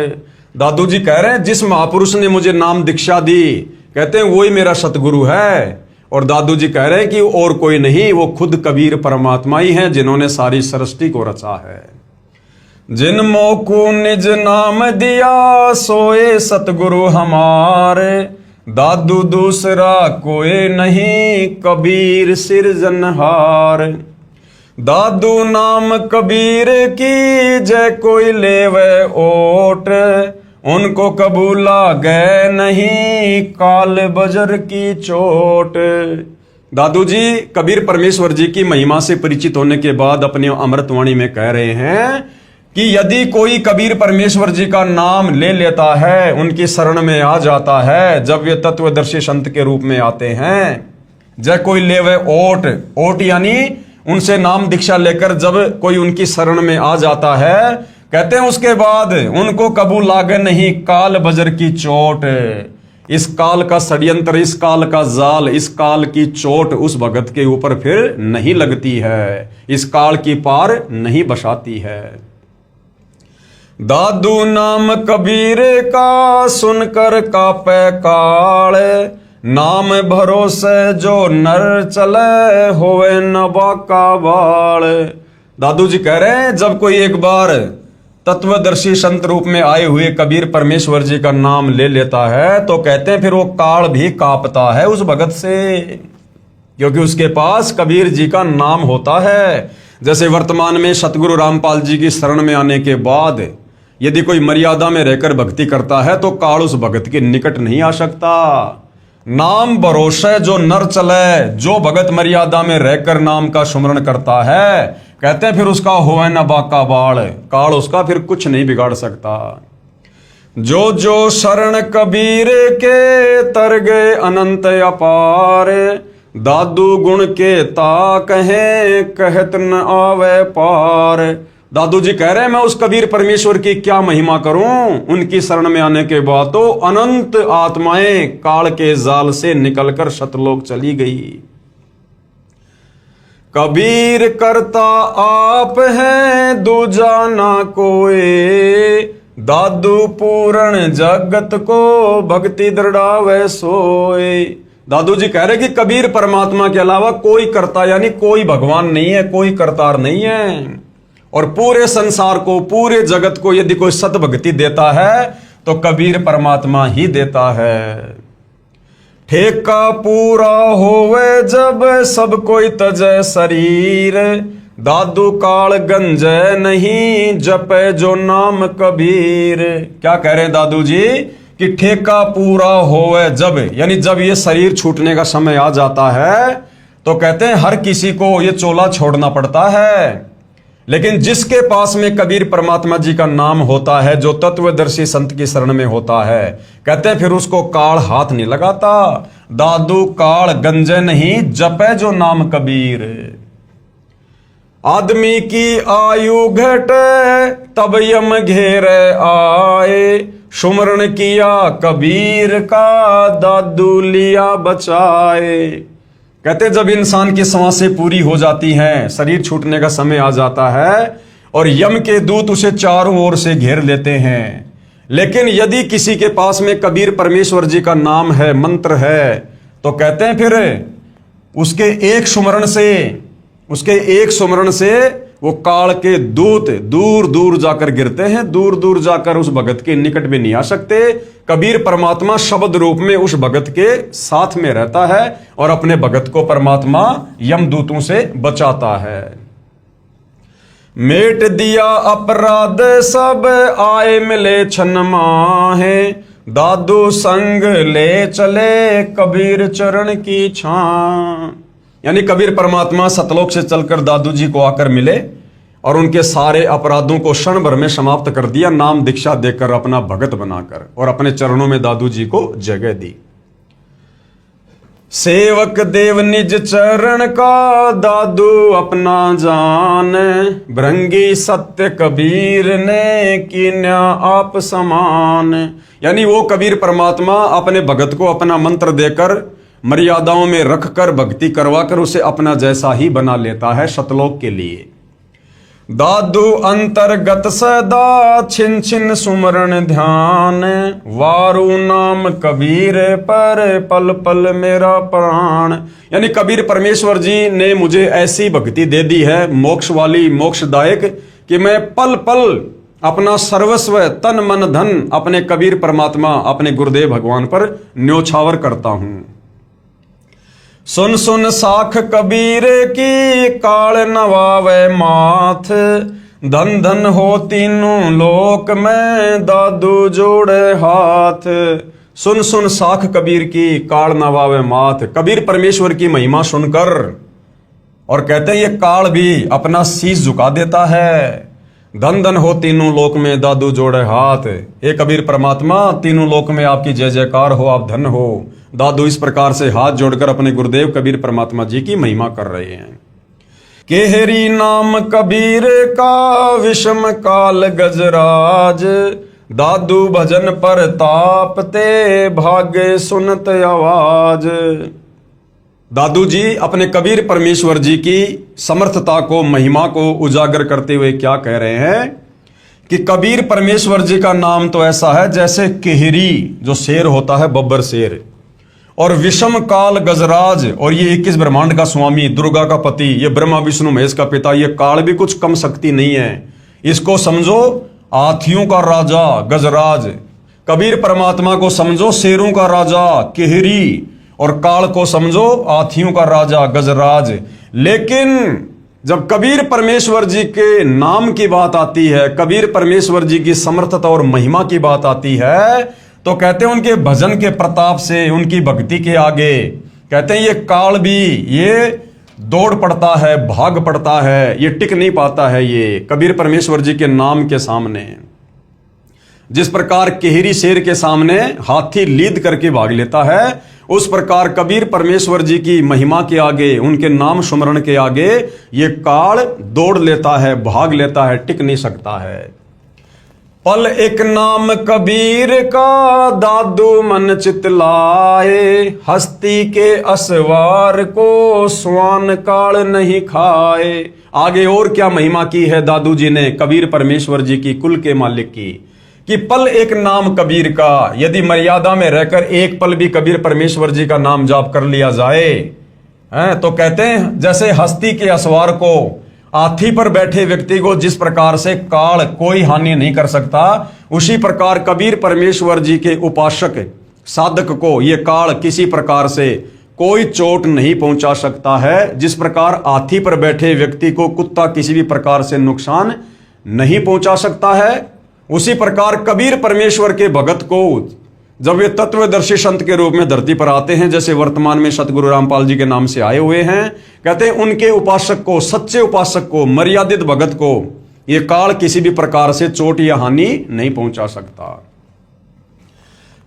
दादू जी कह रहे हैं जिस महापुरुष ने मुझे नाम दीक्षा दी, कहते हैं वही मेरा सतगुरु है। और दादू जी कह रहे हैं कि और कोई नहीं, वो खुद कबीर परमात्मा ही है जिन्होंने सारी सृष्टि को रचा है। जिन मोकू निज नाम दिया सोए सतगुरु हमारे, दादू दूसरा कोई नहीं कबीर सिरजनहार। दादू नाम कबीर की जय कोई लेवे ओट, उनको कबूला गए नहीं काल बजर की चोट। दादू जी कबीर परमेश्वर जी की महिमा से परिचित होने के बाद अपनी अमृतवाणी में कह रहे हैं कि यदि कोई कबीर परमेश्वर जी का नाम ले लेता है, उनकी शरण में आ जाता है, जब वे तत्वदर्शी संत के रूप में आते हैं, जय कोई लेवे ओट, ओट यानी उनसे नाम दीक्षा लेकर जब कोई उनकी शरण में आ जाता है, कहते हैं उसके बाद उनको कबूल लागे नहीं काल बजर की चोट। इस काल का षड्यंत्र, इस काल का जाल, इस काल की चोट उस भगत के ऊपर फिर नहीं लगती है, इस काल की पार नहीं बसाती है। दादू नाम कबीर का सुनकर कापे काल, नाम भरोसे जो नर चले होवे न बाका बाल। दादू जी कह रहे हैं जब कोई एक बार तत्वदर्शी संत रूप में आए हुए कबीर परमेश्वर जी का नाम ले लेता है तो कहते हैं फिर वो काल भी कांपता है उस भगत से, क्योंकि उसके पास कबीर जी का नाम होता है। जैसे वर्तमान में सतगुरु रामपाल जी की शरण में आने के बाद यदि कोई मर्यादा में रहकर भक्ति करता है तो काल उस भगत के निकट नहीं आ सकता। नाम भरोसे जो नर चले, जो भगत मर्यादा में रहकर नाम का सुमरण करता है, कहते हैं फिर उसका होवे न बाका बाल, काल उसका फिर कुछ नहीं बिगाड़ सकता। जो जो शरण कबीर के तर गए अनंत अपार, दादू गुण के ता कहे कहत न आवे पार। दादू जी कह रहे हैं मैं उस कबीर परमेश्वर की क्या महिमा करूं, उनकी शरण में आने के बाद तो अनंत आत्माएं काल के जाल से निकलकर सतलोक चली गई। कबीर करता आप है दूजा ना कोई, दादू पूर्ण जगत को भक्ति दृढ़ावे सोए। दादू जी कह रहे कि कबीर परमात्मा के अलावा कोई करता यानी कोई भगवान नहीं है, कोई करतार नहीं है। और पूरे संसार को, पूरे जगत को यदि कोई सद्भक्ति देता है तो कबीर परमात्मा ही देता है। ठेका पूरा होवे जब सब कोई तजे शरीर, दादू काल गंजे नहीं जपे जो नाम कबीर। क्या कह रहे हैं दादू जी कि ठेका पूरा होवे जब, यानी जब ये शरीर छूटने का समय आ जाता है तो कहते हैं हर किसी को ये चोला छोड़ना पड़ता है, लेकिन जिसके पास में कबीर परमात्मा जी का नाम होता है, जो तत्वदर्शी संत की शरण में होता है, कहते हैं फिर उसको काल हाथ नहीं लगाता। दादू काल गंजे नहीं जपे जो नाम कबीर। आदमी की आयु घटे तब यम घेरे आए, सुमरण किया कबीर का दादू लिया बचाए। कहते जब इंसान की सांसें पूरी हो जाती हैं, शरीर छूटने का समय आ जाता है और यम के दूत उसे चारों ओर से घेर लेते हैं, लेकिन यदि किसी के पास में कबीर परमेश्वर जी का नाम है, मंत्र है, तो कहते हैं फिर उसके एक सुमरण से वो काल के दूत दूर दूर जाकर गिरते हैं, दूर दूर जाकर उस भगत के निकट में नहीं आ सकते। कबीर परमात्मा शब्द रूप में उस भगत के साथ में रहता है और अपने भगत को परमात्मा यमदूतों से बचाता है। मेट दिया अपराध सब आए मिले छन माहे, दादू संग ले चले कबीर चरण की छां। यानी कबीर परमात्मा सतलोक से चलकर दादू जी को आकर मिले और उनके सारे अपराधों को क्षण भर में समाप्त कर दिया, नाम दीक्षा देकर अपना भगत बनाकर, और अपने चरणों में दादू जी को जगह दी। सेवक देव निज चरण का दादू अपना जान, भृंगी सत्य कबीर ने कीन्या आप समान। यानी वो कबीर परमात्मा अपने भगत को अपना मंत्र देकर मर्यादाओं में रखकर भक्ति करवाकर उसे अपना जैसा ही बना लेता है सतलोक के लिए। दादू अंतर्गत सदा छिन छिन सुमरण ध्यान, वारु नाम कबीर पर पल पल मेरा प्राण। यानी कबीर परमेश्वर जी ने मुझे ऐसी भक्ति दे दी है, मोक्ष वाली, मोक्षदायक, कि मैं पल पल अपना सर्वस्व तन मन धन अपने कबीर परमात्मा, अपने गुरुदेव भगवान पर न्योछावर करता हूं। सुन सुन साख कबीर की काल नवावे माथ, धन धन हो तीनों लोक में दादू जोड़े हाथ। सुन सुन साख कबीर की काल नवावे माथ। कबीर परमेश्वर की महिमा सुनकर और कहते हैं ये काल भी अपना शीश झुका देता है। धन धन हो तीनों लोक में दादू जोड़े हाथ। हे कबीर परमात्मा, तीनों लोक में आपकी जय जयकार हो, आप धन हो। दादू इस प्रकार से हाथ जोड़कर अपने गुरुदेव कबीर परमात्मा जी की महिमा कर रहे हैं। केहरी नाम कबीर का विषम काल गजराज, दादू भजन पर तापते भागे सुनत आवाज। दादू जी अपने कबीर परमेश्वर जी की समर्थता को, महिमा को उजागर करते हुए क्या कह रहे हैं कि कबीर परमेश्वर जी का नाम तो ऐसा है जैसे केहरी, जो शेर होता है, बब्बर शेर, और विषम काल गजराज, और ये 21 ब्रह्मांड का स्वामी, दुर्गा का पति, ये ब्रह्मा विष्णु महेश का पिता, ये काल भी कुछ कम शक्ति नहीं है। इसको समझो हाथियों का राजा गजराज, कबीर परमात्मा को समझो शेरों का राजा केहरी, और काल को समझो हाथियों का राजा गजराज। लेकिन जब कबीर परमेश्वर जी के नाम की बात आती है, कबीर परमेश्वर जी की समर्थता और महिमा की बात आती है, तो कहते हैं उनके भजन के प्रताप से, उनकी भक्ति के आगे कहते हैं ये काल भी ये दौड़ पड़ता है, भाग पड़ता है, ये टिक नहीं पाता है ये कबीर परमेश्वर जी के नाम के सामने। जिस प्रकार केहरी शेर के सामने हाथी लीद करके भाग लेता है, उस प्रकार कबीर परमेश्वर जी की महिमा के आगे, उनके नाम सुमरण के आगे ये काल दौड़ लेता है, भाग लेता है, टिक नहीं सकता है। पल एक नाम कबीर का दादू मन चितलाए, हस्ती के असवार को स्वान काल नहीं खाए। आगे और क्या महिमा की है दादू जी ने कबीर परमेश्वर जी की, कुल के मालिक की, कि पल एक नाम कबीर का, यदि मर्यादा में रहकर एक पल भी कबीर परमेश्वर जी का नाम जाप कर लिया जाए हैं, तो कहते हैं जैसे हस्ती के असवार को, हाथी पर बैठे व्यक्ति को जिस प्रकार से काल कोई हानि नहीं कर सकता, उसी प्रकार कबीर परमेश्वर जी के उपासक साधक को ये काल किसी प्रकार से कोई चोट नहीं पहुंचा सकता है। जिस प्रकार हाथी पर बैठे व्यक्ति को कुत्ता किसी भी प्रकार से नुकसान नहीं पहुंचा सकता है, उसी प्रकार कबीर परमेश्वर के भगत को जब वे तत्वदर्शी संत के रूप में धरती पर आते हैं, जैसे वर्तमान में सतगुरु रामपाल जी के नाम से आए हुए हैं, कहते हैं उनके उपासक को, सच्चे उपासक को, मर्यादित भगत को ये काल किसी भी प्रकार से चोट या हानि नहीं पहुंचा सकता।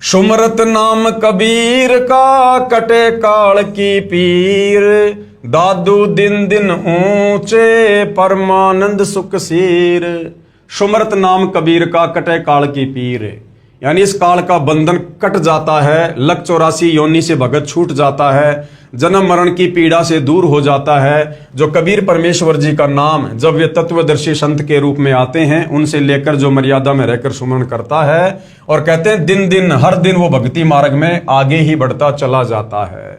सुमरत नाम कबीर का कटे काल की पीर, दादू दिन दिन ऊंचे परमानंद सुख सीर। सुमरत नाम कबीर का कटे काल की पीर, यानी इस काल का बंधन कट जाता है, लक 84 योनि से भगत छूट जाता है, जन्म मरण की पीड़ा से दूर हो जाता है। जो कबीर परमेश्वर जी का नाम जब वे तत्वदर्शी संत के रूप में आते हैं, उनसे लेकर जो मर्यादा में रहकर सुमरण करता है, और कहते हैं दिन दिन हर दिन वो भक्ति मार्ग में आगे ही बढ़ता चला जाता है।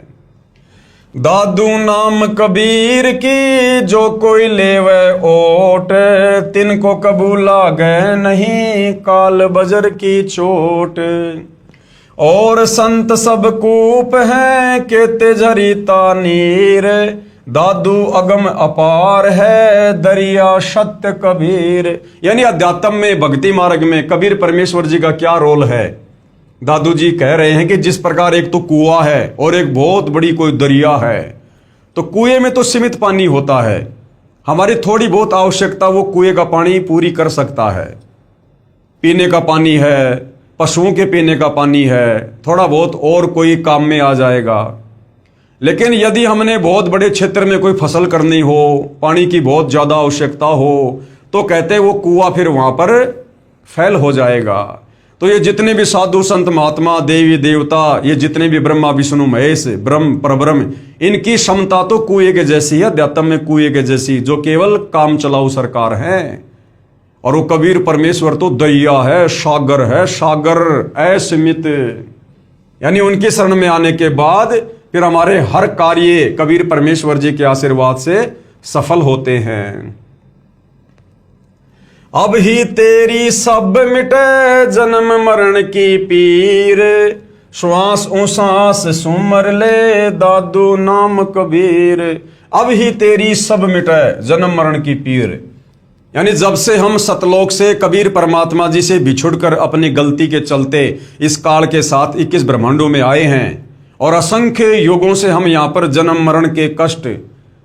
दादू नाम कबीर की जो कोई लेवे ओट, तिनको कबूला गए नहीं काल बजर की चोट। और संत सब कूप हैं केते झरीता नीर, दादू अगम अपार है दरिया सत्य कबीर। यानी अध्यात्म में, भक्ति मार्ग में कबीर परमेश्वर जी का क्या रोल है। दादू जी कह रहे हैं कि जिस प्रकार एक तो कुआं है और एक बहुत बड़ी कोई दरिया है, तो कुएं में तो सीमित पानी होता है, हमारी थोड़ी बहुत आवश्यकता वो कुएं का पानी पूरी कर सकता है। पीने का पानी है, पशुओं के पीने का पानी है, थोड़ा बहुत और कोई काम में आ जाएगा। लेकिन यदि हमने बहुत बड़े क्षेत्र में कोई फसल करनी हो, पानी की बहुत ज्यादा आवश्यकता हो, तो कहते हैं वो कुआं फिर वहां पर फैल हो जाएगा। तो ये जितने भी साधु संत महात्मा देवी देवता, ये जितने भी ब्रह्मा विष्णु महेश ब्रह्म परब्रह्म, इनकी क्षमता तो कुएं के जैसी है, अध्यात्म में कुएं के जैसी, जो केवल काम चलाऊ सरकार है। और वो कबीर परमेश्वर तो दरिया है, सागर असीमित। यानी उनकी शरण में आने के बाद फिर हमारे हर कार्य कबीर परमेश्वर जी के आशीर्वाद से सफल होते हैं। अब ही तेरी सब मिटे जन्म मरण की पीर, श्वास उसास सुमर ले दादू नाम कबीर। अब ही तेरी सब मिटे जन्म मरण की पीर, यानी जब से हम सतलोक से कबीर परमात्मा जी से बिछुड़कर अपनी गलती के चलते इस काल के साथ 21 ब्रह्मांडों में आए हैं, और असंख्य युगों से हम यहाँ पर जन्म मरण के कष्ट,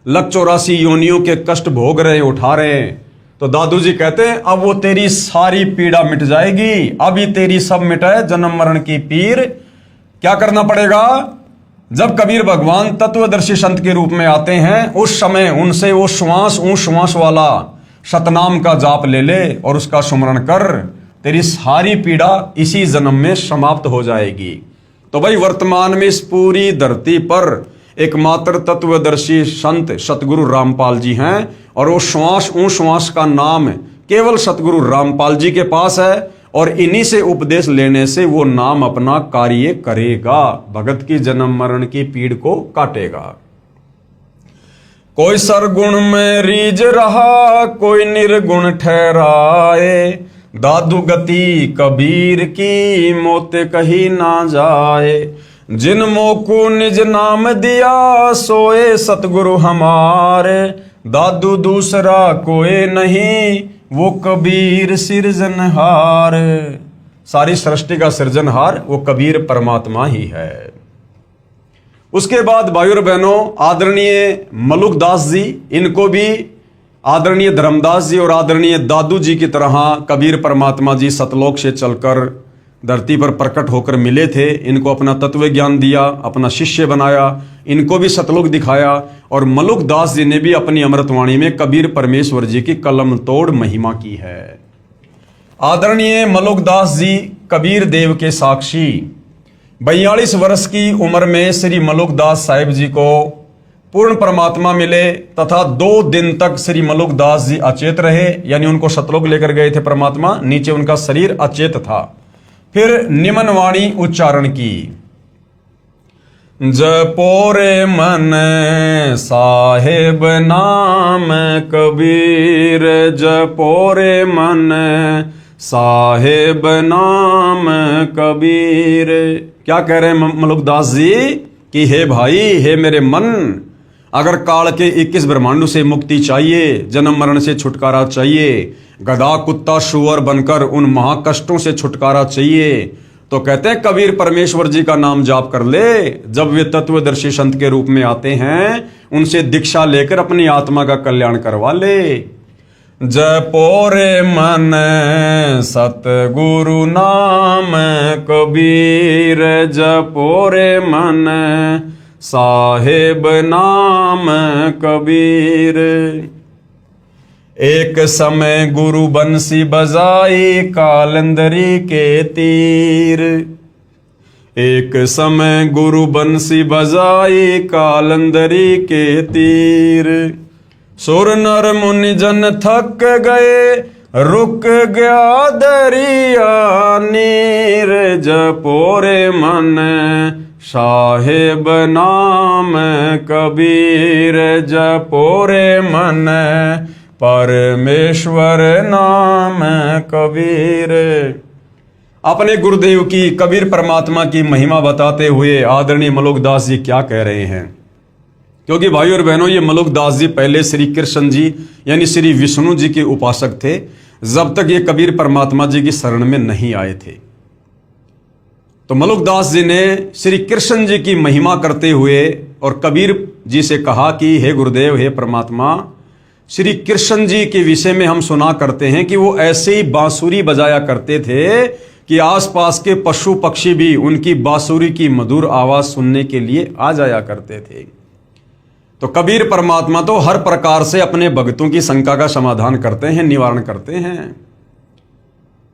लक 84 योनियों के कष्ट भोग रहे, उठा रहे हैं। तो दादू जी कहते हैं अब वो तेरी सारी पीड़ा मिट जाएगी, अभी तेरी सब मिटाए जन्म मरण की पीर। क्या करना पड़ेगा? जब कबीर भगवान तत्वदर्शी संत के रूप में आते हैं, उस समय उनसे वो श्वास वाला सतनाम का जाप ले ले और उसका सुमरण कर, तेरी सारी पीड़ा इसी जन्म में समाप्त हो जाएगी। तो भाई वर्तमान में इस पूरी धरती पर एकमात्र तत्वदर्शी संत सतगुरु रामपाल जी हैं, और वो श्वास का नाम केवल सतगुरु रामपाल जी के पास है। और इन्हीं से उपदेश लेने से वो नाम अपना कार्य करेगा, भगत की जन्म मरण की पीड़ को काटेगा। कोई सरगुण में रीझ रहा, कोई निर्गुण ठहराए, दादू गति कबीर की मोते कही ना जाए। जिन मोकू निज नाम दिया, सोए सतगुरु हमारे, दादू दूसरा कोई नहीं, वो कबीर सृजनहार। सारी सृष्टि का सृजनहार वो कबीर परमात्मा ही है। उसके बाद भाइयों और बहनों, आदरणीय मलुकदास जी, इनको भी आदरणीय धर्मदास जी और आदरणीय दादू जी की तरह कबीर परमात्मा जी सतलोक से चलकर धरती पर प्रकट होकर मिले थे। इनको अपना तत्व ज्ञान दिया, अपना शिष्य बनाया, इनको भी सतलोक दिखाया। और मलुकदास जी ने भी अपनी अमृतवाणी में कबीर परमेश्वर जी की कलम तोड़ महिमा की है। आदरणीय मलुकदास जी कबीर देव के साक्षी 42 वर्ष की उम्र में श्री मलुकदास साहिब जी को पूर्ण परमात्मा मिले तथा 2 दिन तक श्री मलुकदास जी अचेत रहे, यानी उनको सतलोक लेकर गए थे परमात्मा, नीचे उनका शरीर अचेत था। फिर निमन वाणी उच्चारण की, जपोरे मन साहेब नाम कबीर, जपोरे मन साहेब नाम कबीर। क्या कह रहे हैं मलुकदास जी कि हे भाई, हे मेरे मन, अगर काल के 21 ब्रह्मांडों से मुक्ति चाहिए, जन्म मरण से छुटकारा चाहिए, गधा कुत्ता शुअर बनकर उन महाकष्टों से छुटकारा चाहिए, तो कहते हैं कबीर परमेश्वर जी का नाम जाप कर ले। जब वे तत्वदर्शी संत के रूप में आते हैं, उनसे दीक्षा लेकर अपनी आत्मा का कल्याण करवा ले। जपोरे मन सतगुरु नाम कबीर, जपोरे मन साहेब नाम कबीर। एक समय गुरु बंसी बजाई कालंदरी के तीर, एक समय गुरु बंसी बजाई कालंदरी के तीर। सुर नर मुनि जन थक गए, रुक गया दरिया नीर, जपोरे मन साहेब नाम कबीर, जपोरे मन परमेश्वर नाम कबीर। अपने गुरुदेव की, कबीर परमात्मा की महिमा बताते हुए आदरणीय मलुकदास जी क्या कह रहे हैं, क्योंकि भाइयों और बहनों, ये मलुकदास जी पहले श्री कृष्ण जी यानी श्री विष्णु जी के उपासक थे, जब तक ये कबीर परमात्मा जी की शरण में नहीं आए थे। तो मलुकदास जी ने श्री कृष्ण जी की महिमा करते हुए और कबीर जी से कहा कि हे गुरुदेव, हे परमात्मा, श्री कृष्ण जी के विषय में हम सुना करते हैं कि वो ऐसे ही बांसुरी बजाया करते थे कि आसपास के पशु पक्षी भी उनकी बांसुरी की मधुर आवाज सुनने के लिए आ जाया करते थे। तो कबीर परमात्मा तो हर प्रकार से अपने भक्तों की शंका का समाधान करते हैं, निवारण करते हैं।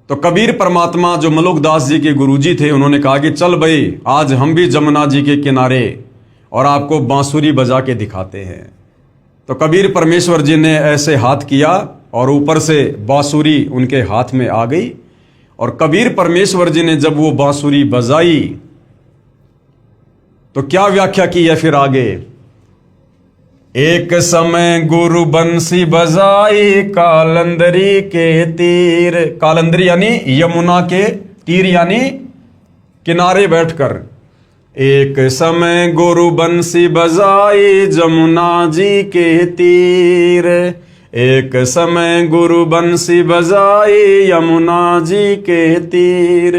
तो कबीर परमात्मा जो मलुकदास जी के गुरुजी थे, उन्होंने कहा कि चल भाई, आज हम भी जमुना जी के किनारे और आपको बांसुरी बजा के दिखाते हैं। तो कबीर परमेश्वर जी ने ऐसे हाथ किया और ऊपर से बांसुरी उनके हाथ में आ गई, और कबीर परमेश्वर जी ने जब वो बांसुरी बजाई तो क्या व्याख्या की है फिर आगे, एक समय गुरु बंसी बजाई कालंदरी के तीर, कालंदरी यानी यमुना के तीर यानी किनारे बैठकर। एक समय गुरु बंसी बजाई जमुना जी के तीर, एक समय गुरु बंसी बजाई यमुना जी के तीर।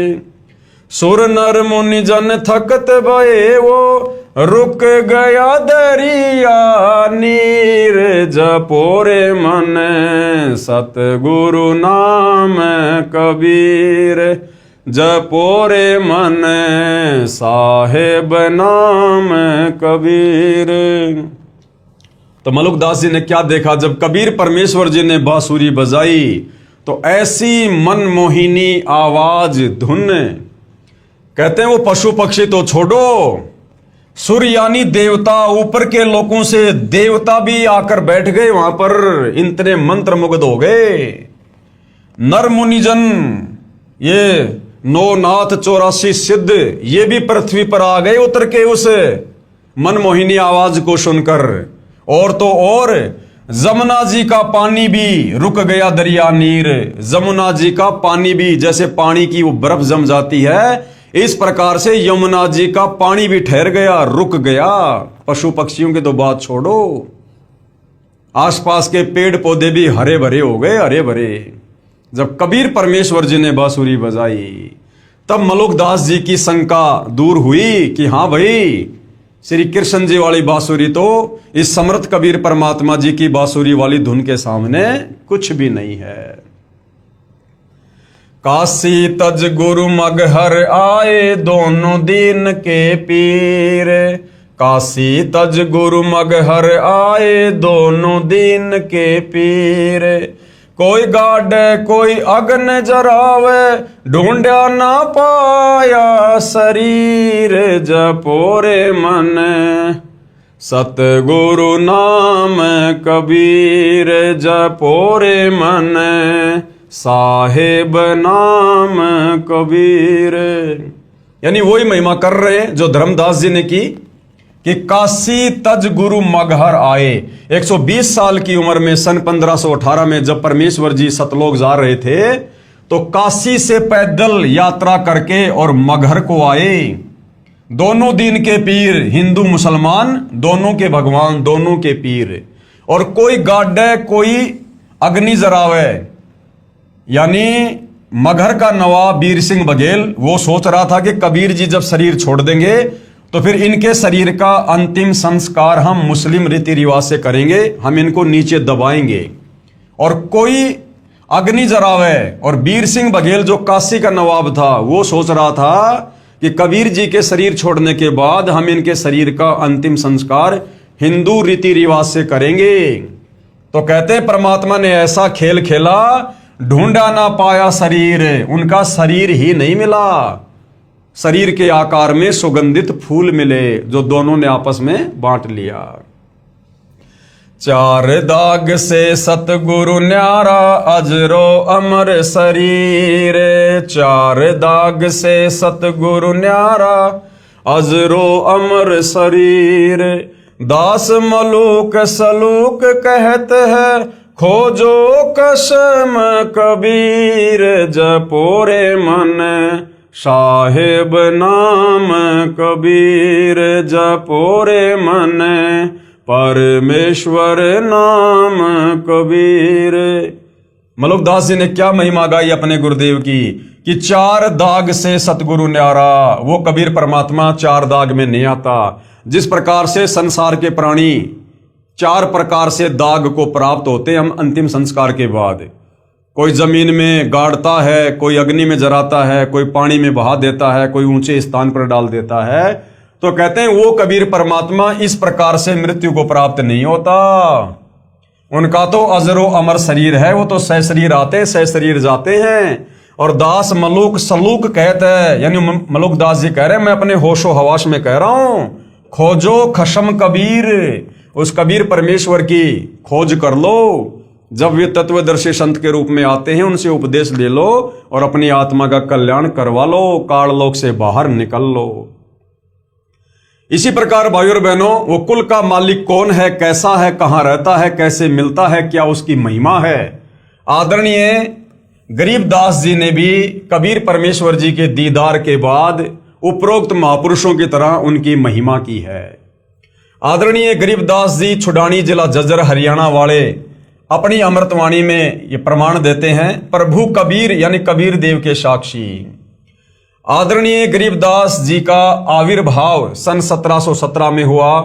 सुर नर मुनि जन थकत भये, वो रुक गया दरिया नीर, जपोरे मन सतगुरु नाम कबीर, जपोरे मन साहेब नाम कबीर। तो मलुकदास जी ने क्या देखा, जब कबीर परमेश्वर जी ने बांसुरी बजाई तो ऐसी मनमोहिनी आवाज धुन, कहते हैं वो पशु पक्षी तो छोड़ो, सूर्य यानी देवता, ऊपर के लोगों से देवता भी आकर बैठ गए वहां पर, इतने मंत्र मुग्ध हो गए। नर मुनिजन ये 9 नाथ 84 सिद्ध ये भी पृथ्वी पर आ गए उतर के उस मनमोहिनी आवाज को सुनकर। और तो और जमुना जी का पानी भी रुक गया दरिया नीर। जमुना जी का पानी भी, जैसे पानी की वो बर्फ जम जाती है, इस प्रकार से यमुना जी का पानी भी ठहर गया, रुक गया। पशु पक्षियों की तो बात छोड़ो, आसपास के पेड़ पौधे भी हरे भरे हो गए, हरे भरे। जब कबीर परमेश्वर जी ने बांसुरी बजाई तब मलुकदास जी की शंका दूर हुई कि हाँ भाई, श्री कृष्ण जी वाली बांसुरी तो इस समर्थ कबीर परमात्मा जी की बांसुरी वाली धुन के सामने कुछ भी नहीं है। काशी तज गुरु मगहर आए दोनों दीन के पीर। काशी तज गुरु मगहर आए दोनों दीन के पीर। कोई गाड़े कोई अग्न जरावे ढूंढा ना पाया शरीर। जपोरे मन सतगुरु नाम कबीर। जपोरे मन साहेब नाम कबीर। यानी वही महिमा कर रहे हैं जो धर्मदास जी ने की कि काशी तज गुरु मगहर आए। 120 साल की उम्र में सन 1518 में जब परमेश्वर जी सतलोक जा रहे थे तो काशी से पैदल यात्रा करके और मगहर को आए। दोनों दीन के पीर, हिंदू मुसलमान दोनों के भगवान, दोनों के पीर। और कोई गाड़े कोई अग्नि जरावे, यानी मगहर का नवाब वीर सिंह बघेल वो सोच रहा था कि कबीर जी जब शरीर छोड़ देंगे तो फिर इनके शरीर का अंतिम संस्कार हम मुस्लिम रीति रिवाज से करेंगे, हम इनको नीचे दबाएंगे। और कोई अग्नि जरावे, और वीर सिंह बघेल जो काशी का नवाब था वो सोच रहा था कि कबीर जी के शरीर छोड़ने के बाद हम इनके शरीर का अंतिम संस्कार हिंदू रीति रिवाज से करेंगे। तो कहते हैं परमात्मा ने ऐसा खेल खेला, ढूंढा ना पाया शरीर, उनका शरीर ही नहीं मिला। शरीर के आकार में सुगंधित फूल मिले जो दोनों ने आपस में बांट लिया। चार दाग से सतगुरु न्यारा अजरो अमर शरीर। चार दाग से सतगुरु न्यारा अजरो अमर शरीर। दास मलूक सलूक कहते हैं खोजो कसम कबीर। जपोरे मन साहेब नाम कबीर। जपोरे मन परमेश्वर नाम कबीर। मलुकदास जी ने क्या महिमा गाई अपने गुरुदेव की कि चार दाग से सतगुरु न्यारा। वो कबीर परमात्मा चार दाग में नहीं आता। जिस प्रकार से संसार के प्राणी चार प्रकार से दाग को प्राप्त होते हैं हम अंतिम संस्कार के बाद। कोई जमीन में गाड़ता है, कोई अग्नि में जराता है, कोई पानी में बहा देता है, कोई ऊंचे स्थान पर डाल देता है। तो कहते हैं वो कबीर परमात्मा इस प्रकार से मृत्यु को प्राप्त नहीं होता। उनका तो अजरो अमर शरीर है, वो तो सह शरीर आते सह शरीर जाते हैं। और दास मलूक सलूक कहते हैं, यानी मलुकदास जी कह रहे हैं मैं अपने होशो हवास में कह रहा हूं, खोजो खशम कबीर। उस कबीर परमेश्वर की खोज कर लो। जब वे तत्वदर्शी संत के रूप में आते हैं उनसे उपदेश ले लो और अपनी आत्मा का कल्याण करवा लो, काललोक से बाहर निकल लो। इसी प्रकार भाइयों और बहनों, वो कुल का मालिक कौन है, कैसा है, कहां रहता है, कैसे मिलता है, क्या उसकी महिमा है। आदरणीय गरीबदास जी ने भी कबीर परमेश्वर जी के दीदार के बाद उपरोक्त महापुरुषों की तरह उनकी महिमा की है। आदरणीय गरीबदास जी छुडानी जिला जज्जर हरियाणा वाले अपनी अमृतवाणी में ये प्रमाण देते हैं, प्रभु कबीर यानी कबीर देव के साक्षी। आदरणीय गरीबदास जी का आविर्भाव सन 1717 में हुआ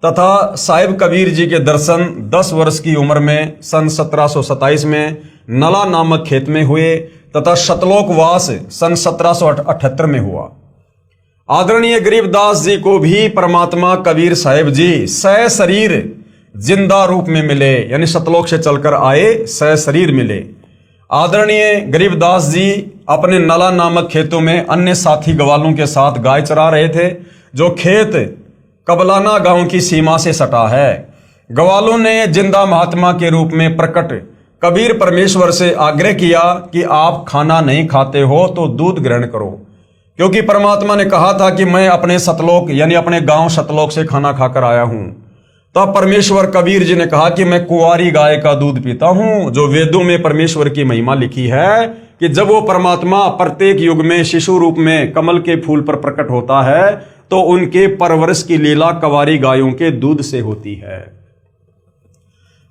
तथा साहिब कबीर जी के दर्शन 10 वर्ष की उम्र में सन 1727 में नला नामक खेत में हुए तथा शतलोकवास सन 1778 में हुआ। आदरणीय गरीबदास जी को भी परमात्मा कबीर साहिब जी सह शरीर जिंदा रूप में मिले, यानी सतलोक से चलकर आए, सह शरीर मिले। आदरणीय गरीबदास जी अपने नला नामक खेतों में अन्य साथी ग्वालों के साथ गाय चरा रहे थे, जो खेत कबलाना गांव की सीमा से सटा है। ग्वालों ने जिंदा महात्मा के रूप में प्रकट कबीर परमेश्वर से आग्रह किया कि आप खाना नहीं खाते हो तो दूध ग्रहण करो, क्योंकि परमात्मा ने कहा था कि मैं अपने सतलोक यानी अपने गांव सतलोक से खाना खाकर आया हूं। तब परमेश्वर कबीर जी ने कहा कि मैं कुंवारी गाय का दूध पीता हूं। जो वेदों में परमेश्वर की महिमा लिखी है कि जब वो परमात्मा प्रत्येक युग में शिशु रूप में कमल के फूल पर प्रकट होता है तो उनके परवरिश की लीला कुंवारी गायों के दूध से होती है।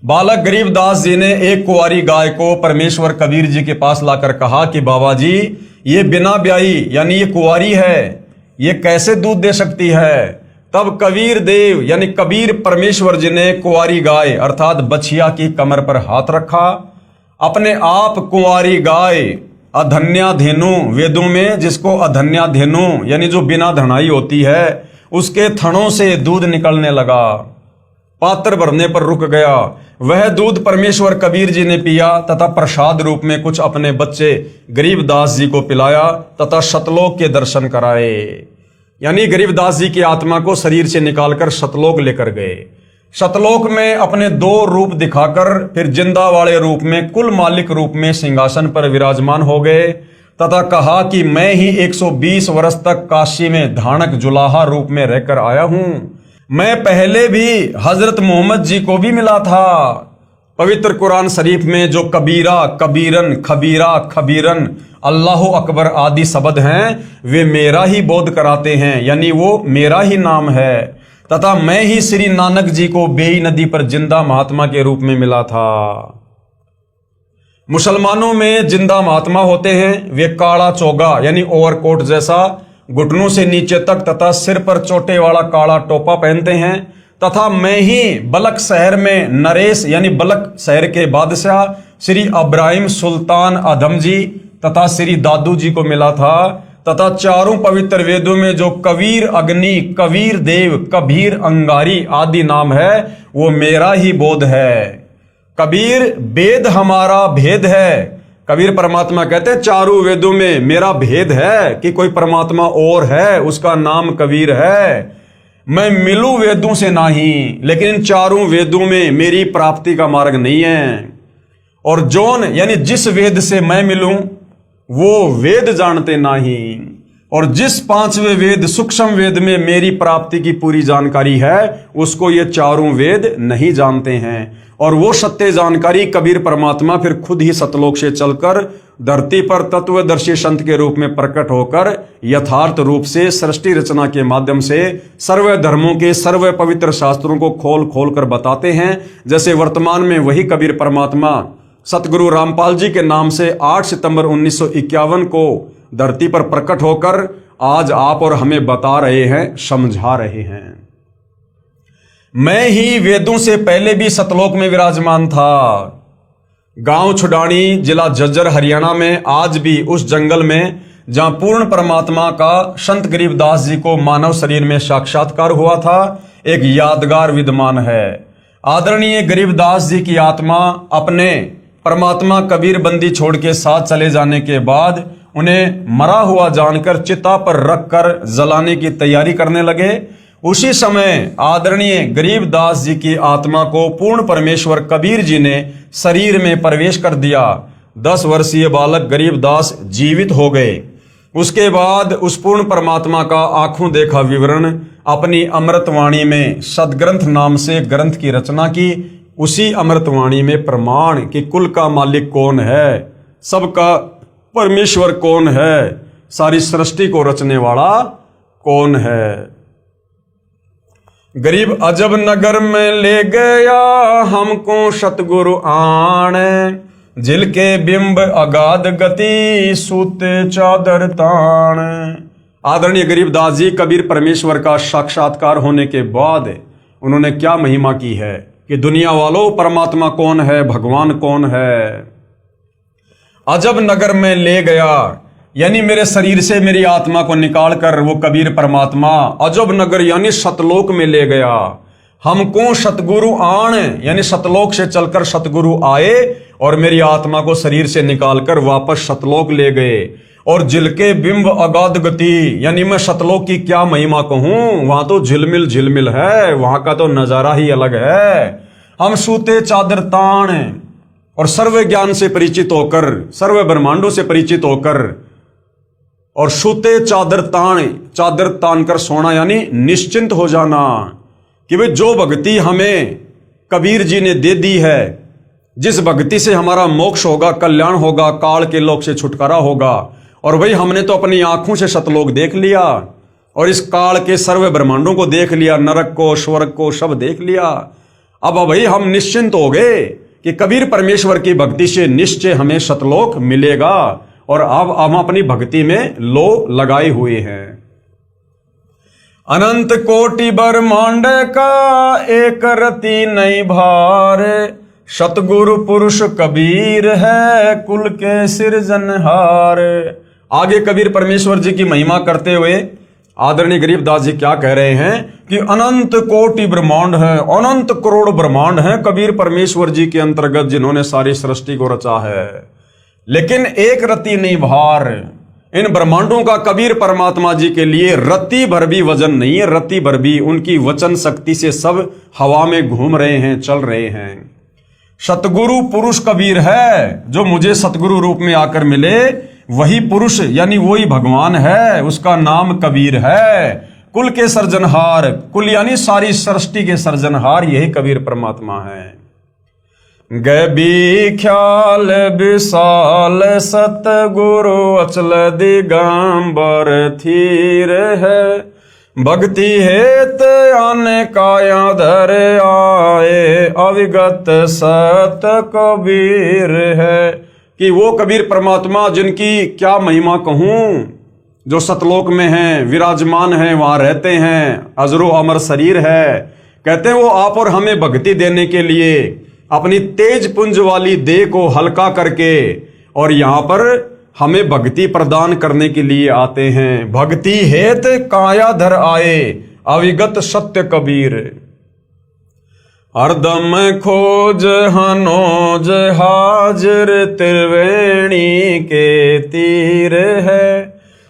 बालक गरीबदास जी ने एक कुंवारी गाय को परमेश्वर कबीर जी के पास लाकर कहा कि बाबा जी, ये बिना ब्याई यानी ये कुंवारी है, ये कैसे दूध दे सकती है। तब कबीर देव यानी कबीर परमेश्वर जी ने कुंवारी गाय अर्थात बछिया की कमर पर हाथ रखा। अपने आप कुंवारी गाय अधन्या धेनु, वेदों में जिसको अधन्या धेनु यानी जो बिना धनाई होती है, उसके थनों से दूध निकलने लगा। पात्र भरने पर रुक गया। वह दूध परमेश्वर कबीर जी ने पिया तथा प्रसाद रूप में कुछ अपने बच्चे गरीबदास जी को पिलाया तथा सतलोक के दर्शन कराए। यानी गरीबदास जी की आत्मा को शरीर से निकालकर सतलोक लेकर गए। सतलोक में अपने दो रूप दिखाकर फिर जिंदा वाले रूप में कुल मालिक रूप में सिंहासन पर विराजमान हो गए तथा कहा कि मैं ही 120 वर्ष तक काशी में धानक जुलाहा रूप में रहकर आया हूं। मैं पहले भी हजरत मोहम्मद जी को भी मिला था। पवित्र कुरान शरीफ में जो कबीरा, कबीरन, खबीरा, खबीरन, अल्लाह अकबर आदि शब्द हैं वे मेरा ही बोध कराते हैं, यानी वो मेरा ही नाम है। तथा मैं ही श्री नानक जी को बेई नदी पर जिंदा महात्मा के रूप में मिला था। मुसलमानों में जिंदा महात्मा होते हैं, वे काला चोगा यानी ओवरकोट जैसा घुटनों से नीचे तक तथा सिर पर चोटे वाला काला टोपा पहनते हैं। तथा मैं ही बलक शहर में नरेश यानी बलक शहर के बादशाह श्री इब्राहिम सुल्तान आदम जी तथा श्री दादू जी को मिला था। तथा चारों पवित्र वेदों में जो कबीर अग्नि, कबीर देव, कबीर अंगारी आदि नाम है वो मेरा ही बोध है। कबीर वेद हमारा भेद है। कबीर परमात्मा कहते हैं चारों वेदों में मेरा भेद है कि कोई परमात्मा और है, उसका नाम कबीर है। मैं मिलूं वेदों से नहीं, लेकिन इन चारों वेदों में मेरी प्राप्ति का मार्ग नहीं है। और जौन यानी जिस वेद से मैं मिलूं वो वेद जानते नहीं। और जिस पांचवें वेद सूक्ष्म वेद में मेरी प्राप्ति की पूरी जानकारी है उसको ये चारों वेद नहीं जानते हैं। और वो सत्य जानकारी कबीर परमात्मा फिर खुद ही सतलोक से चलकर धरती पर तत्वदर्शी संत के रूप में प्रकट होकर यथार्थ रूप से सृष्टि रचना के माध्यम से सर्व धर्मों के सर्व पवित्र शास्त्रों को खोल खोल कर बताते हैं। जैसे वर्तमान में वही कबीर परमात्मा सतगुरु रामपाल जी के नाम से 8 सितंबर 1951 को धरती पर प्रकट होकर आज आप और हमें बता रहे हैं, समझा रहे हैं। मैं ही वेदों से पहले भी सतलोक में विराजमान था। गांव छुडानी, जिला झज्जर, हरियाणा में आज भी उस जंगल में जहां पूर्ण परमात्मा का संत गरीबदास जी को मानव शरीर में साक्षात्कार हुआ था, एक यादगार विद्यमान है। आदरणीय गरीबदास जी की आत्मा अपने परमात्मा कबीर बंदी छोड़ के साथ चले जाने के बाद उन्हें मरा हुआ जानकर चिता पर रखकर जलाने की तैयारी करने लगे। उसी समय आदरणीय गरीबदास जी की आत्मा को पूर्ण परमेश्वर कबीर जी ने शरीर में प्रवेश कर दिया। 10 वर्षीय बालक गरीबदास जीवित हो गए। उसके बाद उस पूर्ण परमात्मा का आंखों देखा विवरण अपनी अमृतवाणी में सदग्रंथ नाम से ग्रंथ की रचना की। उसी अमृतवाणी में प्रमाण कि कुल का मालिक कौन है, सबका परमेश्वर कौन है, सारी सृष्टि को रचने वाला कौन है। गरीब अजब नगर में ले गया हमको सतगुरु आण, जिल के बिंब अगाध गति सूते चादर ताण। आदरणीय गरीबदास जी कबीर परमेश्वर का साक्षात्कार होने के बाद उन्होंने क्या महिमा की है कि दुनिया वालों परमात्मा कौन है, भगवान कौन है। अजब नगर में ले गया यानी मेरे शरीर से मेरी आत्मा को निकाल कर वो कबीर परमात्मा अजब नगर यानी सतलोक में ले गया। हमको सतगुरु आण यानी सतलोक से चलकर सतगुरु आए और मेरी आत्मा को शरीर से निकालकर वापस सतलोक ले गए। और जिलके बिंब अगाध गति यानी मैं सतलोक की क्या महिमा कहूं, वहां तो झिलमिल झिलमिल है, वहां का तो नजारा ही अलग है। हम सूते चादर ताण और सर्व ज्ञान से परिचित होकर, सर्व ब्रह्मांडों से परिचित होकर, और सूते चादर तान कर सोना, यानी निश्चिंत हो जाना कि भाई जो भक्ति हमें कबीर जी ने दे दी है, जिस भक्ति से हमारा मोक्ष होगा, कल्याण होगा, काल के लोक से छुटकारा होगा। और भाई हमने तो अपनी आंखों से सतलोक देख लिया और इस काल के सर्व ब्रह्मांडों को देख लिया, नरक को, स्वर्ग को, सब देख लिया। अब भाई हम निश्चिंत हो गए कि कबीर परमेश्वर की भक्ति से निश्चय हमें सतलोक मिलेगा, और अब हम अपनी भक्ति में लो लगाए हुए हैं। अनंत कोटि ब्रह्मांड का एक रति नहीं भार, सतगुरु पुरुष कबीर है कुल के सिरजनहार। आगे कबीर परमेश्वर जी की महिमा करते हुए आदरणीय गरीबदास जी क्या कह रहे हैं कि अनंत कोटि ब्रह्मांड है, अनंत करोड़ ब्रह्मांड है कबीर परमेश्वर जी के अंतर्गत, जिन्होंने सारी सृष्टि को रचा है। लेकिन एक रति नहीं भार, इन ब्रह्मांडों का कबीर परमात्मा जी के लिए रति भर भी वजन नहीं है। रति भर भी उनकी वचन शक्ति से सब हवा में घूम रहे हैं, चल रहे हैं। सतगुरु पुरुष कबीर है, जो मुझे सतगुरु रूप में आकर मिले वही पुरुष यानी वही भगवान है, उसका नाम कबीर है। कुल के सर्जनहार, कुल यानी सारी सृष्टि के सर्जनहार यही कबीर परमात्मा है। गैबी ख्याल विशाल सतगुरु अचल दिगंबर थीर है, भक्ति हेत आने काया धर आए, अविगत सत कबीर है। कि वो कबीर परमात्मा जिनकी क्या महिमा कहूं, जो सतलोक में हैं, विराजमान हैं, वहां रहते हैं, अजरो अमर शरीर है। कहते हैं वो आप और हमें भक्ति देने के लिए अपनी तेज पुंज वाली देह को हल्का करके और यहां पर हमें भक्ति प्रदान करने के लिए आते हैं। भक्ति हेत काया धर आए, अविगत सत्य कबीर। हरदम खोज हनोज हाजिर, त्रिवेणी के तीर है,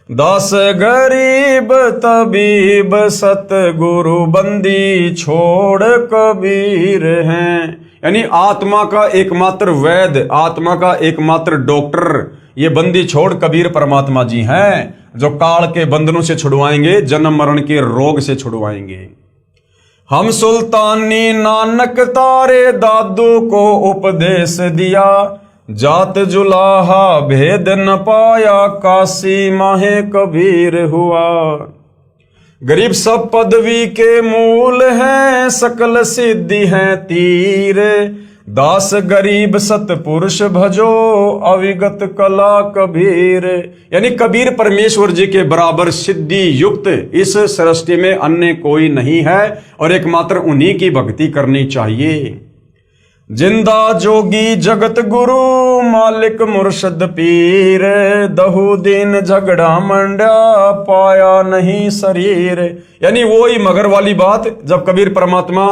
दास गरीब तबीब सतगुरु बंदी छोड़ कबीर हैं। यानी आत्मा का एकमात्र वैद्य, आत्मा का एकमात्र डॉक्टर ये बंदी छोड़ कबीर परमात्मा जी हैं, जो काल के बंधनों से छुड़वाएंगे, जन्म मरण के रोग से छुड़वाएंगे। हम सुल्तानी नानक तारे दादू को उपदेश दिया, जात जुलाहा भेद न पाया, काशी माहे कबीर हुआ। गरीब सब पदवी के मूल हैं, सकल सिद्धि हैं तीर, दास गरीब सतपुरुष भजो, अविगत कला कबीर। यानी कबीर परमेश्वर जी के बराबर सिद्धि युक्त इस सृष्टि में अन्य कोई नहीं है, और एकमात्र उन्हीं की भक्ति करनी चाहिए। जिंदा जोगी जगत गुरु, मालिक मुर्शद पीर, दहु दिन झगड़ा मंडा, पाया नहीं शरीर। यानी वो ही मगर वाली बात, जब कबीर परमात्मा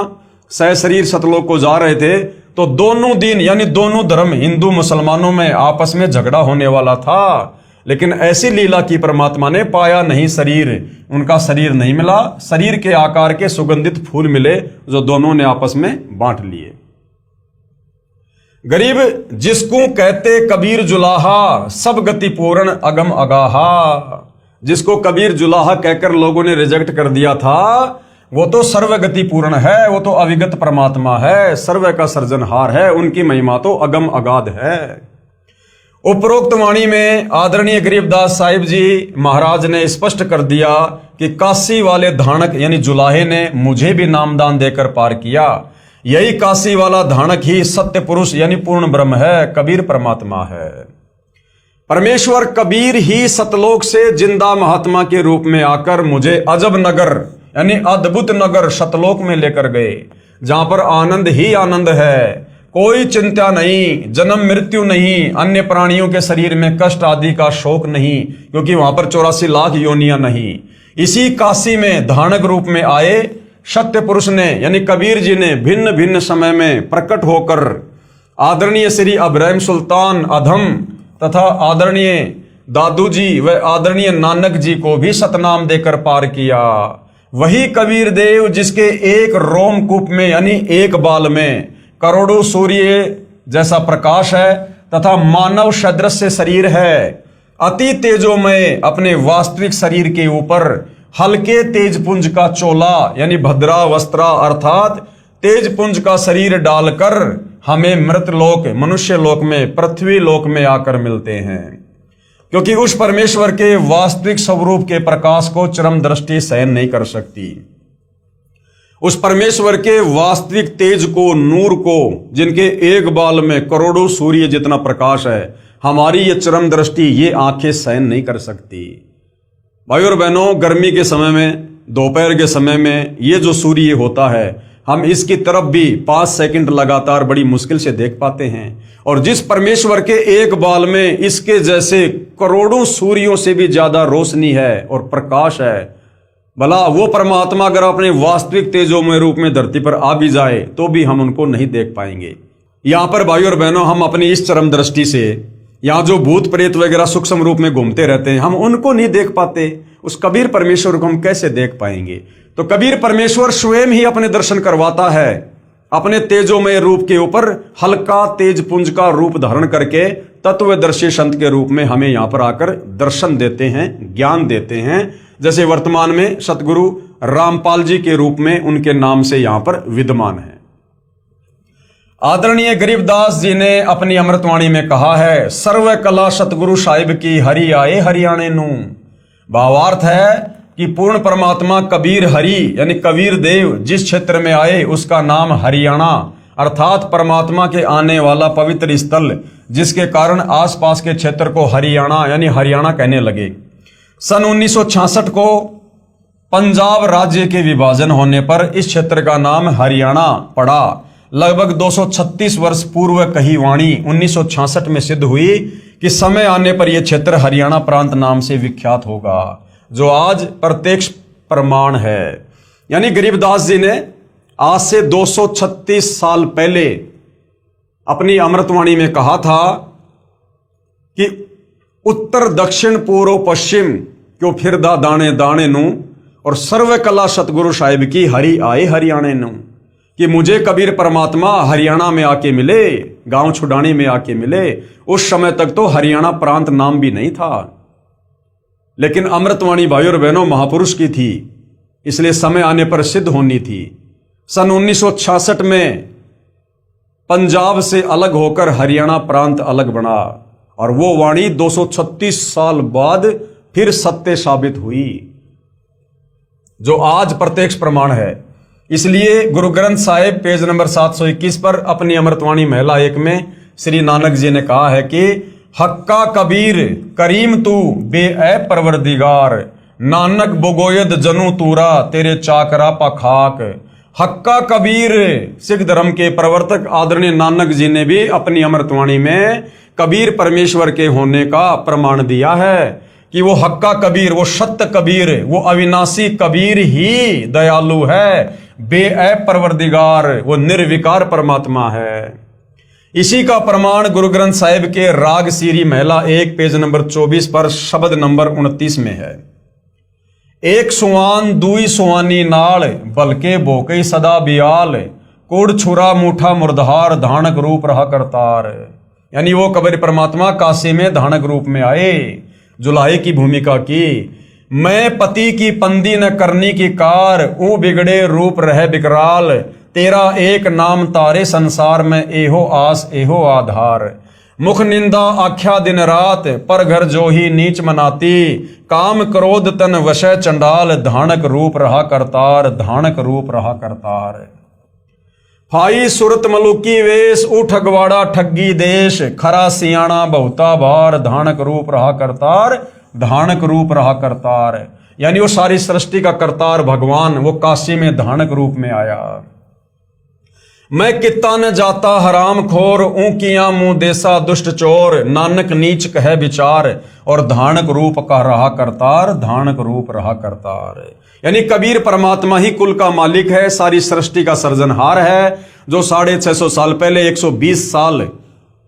सह शरीर सतलोक को जा रहे थे तो दोनों दिन यानी दोनों धर्म हिंदू मुसलमानों में आपस में झगड़ा होने वाला था, लेकिन ऐसी लीला की परमात्मा ने, पाया नहीं शरीर, उनका शरीर नहीं मिला, शरीर के आकार के सुगंधित फूल मिले जो दोनों ने आपस में बांट लिए। गरीब जिसको कहते कबीर जुलाहा, सब गति पूर्ण अगम अगाहा। जिसको कबीर जुलाहा कहकर लोगों ने रिजेक्ट कर दिया था, वो तो सर्वगति पूर्ण है, वो तो अविगत परमात्मा है, सर्व का सर्जनहार है, उनकी महिमा तो अगम अगाध है। उपरोक्त वाणी में आदरणीय गरीबदास साहिब जी महाराज ने स्पष्ट कर दिया कि काशी वाले धानक यानी जुलाहे ने मुझे भी नामदान देकर पार किया। यही काशी वाला धानक ही सत्य पुरुष यानी पूर्ण ब्रह्म है, कबीर परमात्मा है। परमेश्वर कबीर ही सतलोक से जिंदा महात्मा के रूप में आकर मुझे अजब नगर यानी अद्भुत नगर सतलोक में लेकर गए, जहां पर आनंद ही आनंद है, कोई चिंता नहीं, जन्म मृत्यु नहीं, अन्य प्राणियों के शरीर में कष्ट आदि का शोक नहीं, क्योंकि वहां पर 84 लाख योनियां नहीं। इसी काशी में धानक रूप में आए सत्य पुरुष ने यानी कबीर जी ने भिन्न भिन्न समय में प्रकट होकर आदरणीय श्री अब्राहिम सुल्तान अधम तथा आदरणीय दादू जी व आदरणीय नानक जी को भी सतनाम देकर पार किया। वही कबीर देव जिसके एक रोमकूप में यानी एक बाल में करोड़ों सूर्य जैसा प्रकाश है तथा मानव सदृश शरीर है। अति तेजोमय अपने वास्तविक शरीर के ऊपर हल्के तेजपुंज का चोला यानी भद्रा वस्त्रा अर्थात तेजपुंज का शरीर डालकर हमें मृतलोक मनुष्य लोक में पृथ्वी लोक में आकर मिलते हैं, क्योंकि उस परमेश्वर के वास्तविक स्वरूप के प्रकाश को चरम दृष्टि सहन नहीं कर सकती। उस परमेश्वर के वास्तविक तेज को, नूर को, जिनके एक बाल में करोड़ों सूर्य जितना प्रकाश है, हमारी ये चरम दृष्टि, ये आंखें सहन नहीं कर सकती। भाई और बहनों, गर्मी के समय में, दोपहर के समय में ये जो सूर्य होता है, हम इसकी तरफ भी 5 सेकंड लगातार बड़ी मुश्किल से देख पाते हैं। और जिस परमेश्वर के एक बाल में इसके जैसे करोड़ों सूर्यों से भी ज्यादा रोशनी है और प्रकाश है, भला वो परमात्मा अगर अपने वास्तविक तेजोमय रूप में धरती पर आ भी जाए तो भी हम उनको नहीं देख पाएंगे। यहां पर भाई और बहनों, हम अपनी इस चरम दृष्टि से यहाँ जो भूत प्रेत वगैरह सूक्ष्म रूप में घूमते रहते हैं, हम उनको नहीं देख पाते। उस कबीर परमेश्वर को हम कैसे देख पाएंगे? तो कबीर परमेश्वर स्वयं ही अपने दर्शन करवाता है, अपने तेजोमय रूप के ऊपर हल्का तेजपुंज का रूप धारण करके तत्वदर्शी संत के रूप में हमें यहां पर आकर दर्शन देते हैं, ज्ञान देते हैं। जैसे वर्तमान में सतगुरु रामपाल जी के रूप में उनके नाम से यहां पर विद्यमान है। आदरणीय गरीबदास जी ने अपनी अमृतवाणी में कहा है, सर्व कला सतगुरु साहिब की हरि आए हरियाणे नू। भावार्थ है कि पूर्ण परमात्मा कबीर हरि यानी कबीर देव जिस क्षेत्र में आए उसका नाम हरियाणा अर्थात परमात्मा के आने वाला पवित्र स्थल, जिसके कारण आसपास के क्षेत्र को हरियाणा यानी हरियाणा कहने लगे। सन 1966 को पंजाब राज्य के विभाजन होने पर इस क्षेत्र का नाम हरियाणा पड़ा। लगभग 236 वर्ष पूर्व कही वाणी 1966 में सिद्ध हुई कि समय आने पर यह क्षेत्र हरियाणा प्रांत नाम से विख्यात होगा, जो आज प्रत्यक्ष प्रमाण है। यानी गरीबदास जी ने आज से 236 साल पहले अपनी अमृतवाणी में कहा था कि उत्तर दक्षिण पूर्व पश्चिम क्यों फिरदा दाने दाने नू और सर्व कला सतगुरु साहिब की हरि आए हरियाणे नू, कि मुझे कबीर परमात्मा हरियाणा में आके मिले, गांव छुडानी में आके मिले। उस समय तक तो हरियाणा प्रांत नाम भी नहीं था, लेकिन अमृतवाणी भाई और बहनों महापुरुष की थी, इसलिए समय आने पर सिद्ध होनी थी। सन 1966 में पंजाब से अलग होकर हरियाणा प्रांत अलग बना और वो वाणी 236 साल बाद फिर सत्य साबित हुई, जो आज प्रत्यक्ष प्रमाण है। इसलिए गुरु ग्रंथ साहिब पेज नंबर 721 पर अपनी अमृतवाणी महिला 1 में श्री नानक जी ने कहा है कि हक्का कबीर करीम तू बे परवरदिगार, नानक बोगोयद जनु तूरा तेरे चाकरा पखाक। हक्का कबीर सिख धर्म के प्रवर्तक आदरणीय नानक जी ने भी अपनी अमृतवाणी में कबीर परमेश्वर के होने का प्रमाण दिया है कि वो हक्का कबीर, वो सत्य कबीर, वो अविनाशी कबीर ही दयालु है, बेऐब परवरदिगार, वो निर्विकार परमात्मा है। इसी का प्रमाण गुरु ग्रंथ साहिब के राग सीरी महिला 1 पेज नंबर 24 पर शब्द नंबर 29 में है। एक सुवान दुई सुवानी नाल बलके बोकई सदा बियाल, कुड़ छुरा मूठा मुर्दहार धानक रूप रहा करतार। यानी वो कबीर परमात्मा काशी में धानक रूप में आए, जुलाहे की भूमिका की। मैं पति की पंदी न करनी की कार, ऊ बिगड़े रूप रहे बिकराल, तेरा एक नाम तारे संसार में एहो आस एहो आधार। मुख निंदा आख्या दिन रात, पर घर जो ही नीच मनाती, काम क्रोध तन वशय चंडाल, धानक रूप रहा करतार, धानक रूप रहा करतार। फाई सुरत मलुकी वेश, उठ अगवाड़ा ठग्गी देश, खरा सियाणा बहुता बार, धानक रूप रहा करतार, धानक रूप रहा करतार। यानी वो सारी सृष्टि का करतार भगवान वो काशी में धानक रूप में आया। मैं कित्ता न जाता हराम खोर, ऊंकियां मुंह देसा दुष्ट चोर, नानक नीच कहे विचार, और धानक रूप का रहा करतार, धानक रूप रहा करतार। यानी कबीर परमात्मा ही कुल का मालिक है, सारी सृष्टि का सर्जनहार है, जो 650 साल पहले 120 साल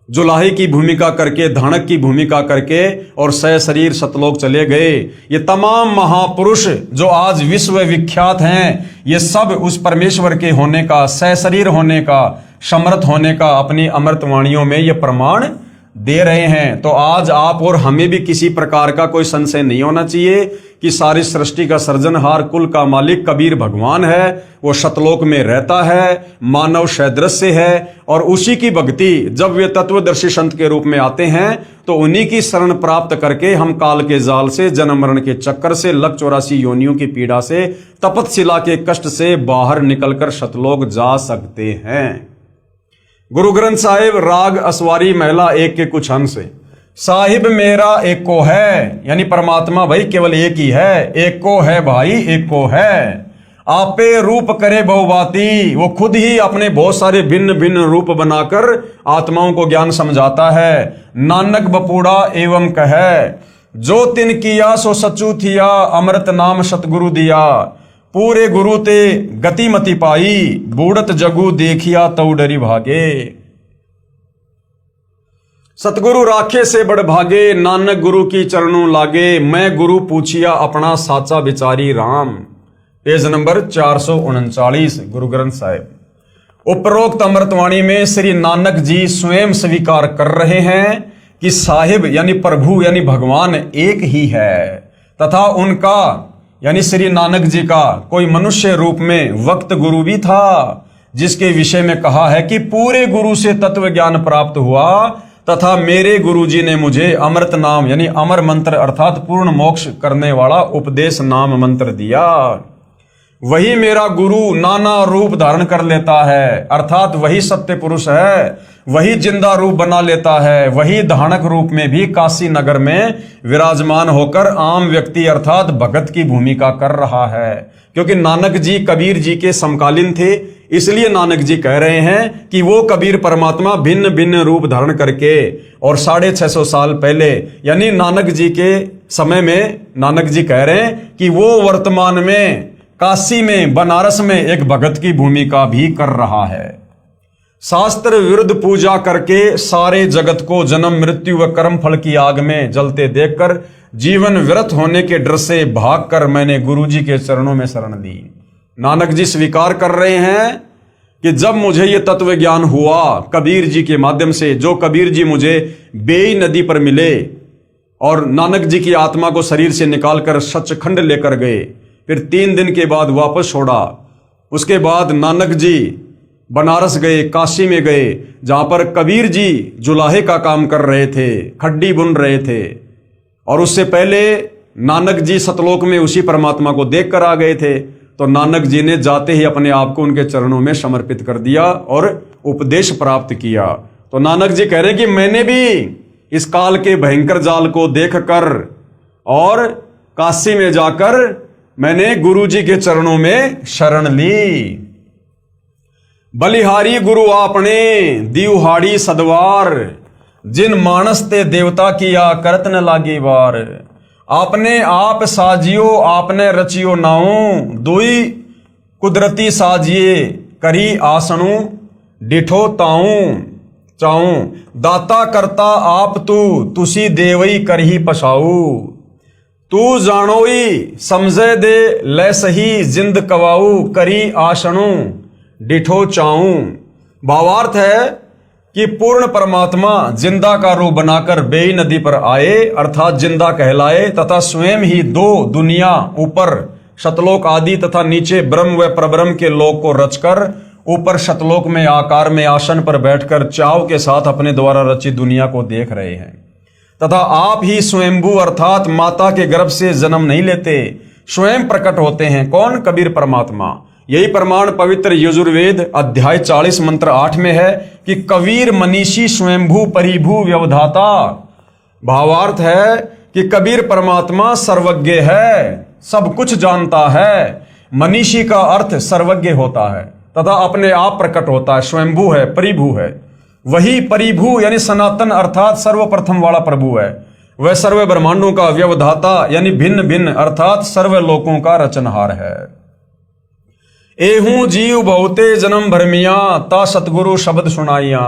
जुलाहे की भूमिका करके, धानक की भूमिका करके और सह शरीर सतलोक चले गए। ये तमाम महापुरुष जो आज विश्व विख्यात हैं, ये सब उस परमेश्वर के होने का, सह शरीर होने का, समर्थ होने का अपनी अमृत वाणियों में ये प्रमाण दे रहे हैं। तो आज आप और हमें भी किसी प्रकार का कोई संशय नहीं होना चाहिए कि सारी सृष्टि का सृजनहार, कुल का मालिक कबीर भगवान है। वो सतलोक में रहता है, मानव सदृश्य है, और उसी की भक्ति जब वे तत्वदर्शी संत के रूप में आते हैं तो उन्हीं की शरण प्राप्त करके हम काल के जाल से, जन्म मरण के चक्कर से, लक 84 योनियों की पीड़ा से, तपतशिला के कष्ट से बाहर निकलकर सतलोक जा सकते हैं। गुरु ग्रंथ साहिब राग असवारी महिला 1 के कुछ अंश से, साहिब मेरा एक को है, यानी परमात्मा भाई केवल एक ही है, एक को है भाई एक को है। आपे रूप करे बहुबाती, वो खुद ही अपने बहुत सारे भिन्न भिन्न रूप बनाकर आत्माओं को ज्ञान समझाता है। नानक बपूड़ा एवं कहे, जो तिन किया सो सचू थिया, अमृत नाम सतगुरु दिया। पूरे गुरु ते गति मति पाई, बूढ़त जगू देखिया तऊ डरी भागे। सतगुरु राखे से बड़ भागे, नानक गुरु की चरणों लागे। मैं गुरु पूछिया अपना साचा विचारी राम। Page number 439 Guru Granth Sahib. उपरोक्त अमृतवाणी में श्री नानक जी स्वयं स्वीकार कर रहे हैं कि साहिब यानी प्रभु यानी भगवान एक ही है, तथा उनका यानी श्री नानक जी का कोई मनुष्य रूप में वक्त गुरु भी था, जिसके विषय में कहा है कि पूरे गुरु से तत्व ज्ञान प्राप्त हुआ, तथा मेरे गुरु जी ने मुझे अमृत नाम यानी अमर मंत्र अर्थात पूर्ण मोक्ष करने वाला उपदेश नाम मंत्र दिया। वही मेरा गुरु नाना रूप धारण कर लेता है, अर्थात वही सत्य पुरुष है, वही जिंदा रूप बना लेता है, वही धानक रूप में भी काशी नगर में विराजमान होकर आम व्यक्ति अर्थात भगत की भूमिका कर रहा है। क्योंकि नानक जी कबीर जी के समकालीन थे, इसलिए नानक जी कह रहे हैं कि वो कबीर परमात्मा भिन्न भिन्न रूप धारण करके, और 650 साल पहले यानी नानक जी के समय में नानक जी कह रहे हैं कि वो वर्तमान में काशी में, बनारस में एक भगत की भूमिका भी कर रहा है। शास्त्र विरुद्ध पूजा करके सारे जगत को जन्म मृत्यु व कर्म फल की आग में जलते देखकर जीवन व्यर्थ होने के डर से भागकर मैंने गुरुजी के चरणों में शरण ली। नानक जी स्वीकार कर रहे हैं कि जब मुझे ये तत्व ज्ञान हुआ कबीर जी के माध्यम से, जो कबीर जी मुझे बेई नदी पर मिले और नानक जी की आत्मा को शरीर से निकालकर सचखंड लेकर गए, फिर 3 दिन के बाद वापस छोड़ा। उसके बाद नानक जी बनारस गए, काशी में गए, जहां पर कबीर जी जुलाहे का काम कर रहे थे, खड्डी बुन रहे थे, और उससे पहले नानक जी सतलोक में उसी परमात्मा को देख कर आ गए थे। तो नानक जी ने जाते ही अपने आप को उनके चरणों में समर्पित कर दिया और उपदेश प्राप्त किया। तो नानक जी कह रहे हैं कि मैंने भी इस काल के भयंकर जाल को देखकर और काशी में जाकर मैंने गुरु जी के चरणों में शरण ली। बलिहारी गुरु आपने दिवहाड़ी सदवार, जिन मानस ते देवता किया करत न लागी वार। आपने आप साजियो आपने रचियो नाऊ, दुई कुदरती साजिए करी आसणु डिठो ताऊ चाऊ। दाता करता आप तू तुसी देवई करही पछाऊ। तू जानोई समझे दे ले सही जिंद कवाऊ, करी आसणु डिठो चाऊ। भावार्थ है कि पूर्ण परमात्मा जिंदा का रूप बनाकर बेई नदी पर आए, अर्थात जिंदा कहलाए, तथा स्वयं ही 2 दुनिया, ऊपर शतलोक आदि तथा नीचे ब्रह्म व परब्रह्म के लोक को रचकर ऊपर शतलोक में आकार में आसन पर बैठकर चाव के साथ अपने द्वारा रचित दुनिया को देख रहे हैं। तथा आप ही स्वयंभू अर्थात माता के गर्भ से जन्म नहीं लेते, स्वयं प्रकट होते हैं। कौन? कबीर परमात्मा। यही प्रमाण पवित्र यजुर्वेद अध्याय 40 मंत्र 8 में है कि कबीर मनीषी स्वयंभू परिभू व्यवधाता। भावार्थ है कि कबीर परमात्मा सर्वज्ञ है, सब कुछ जानता है। मनीषी का अर्थ सर्वज्ञ होता है तथा अपने आप प्रकट होता है, स्वयंभू है, परिभू है। वही परिभू यानी सनातन अर्थात सर्वप्रथम वाला प्रभु है। वह सर्व ब्रह्मांडों का व्यवधाता यानी भिन्न भिन्न अर्थात सर्व लोकों का रचनहार है। एहू जीव बहुते जन्म भरमिया, ता सतगुरु शब्द सुनाइया।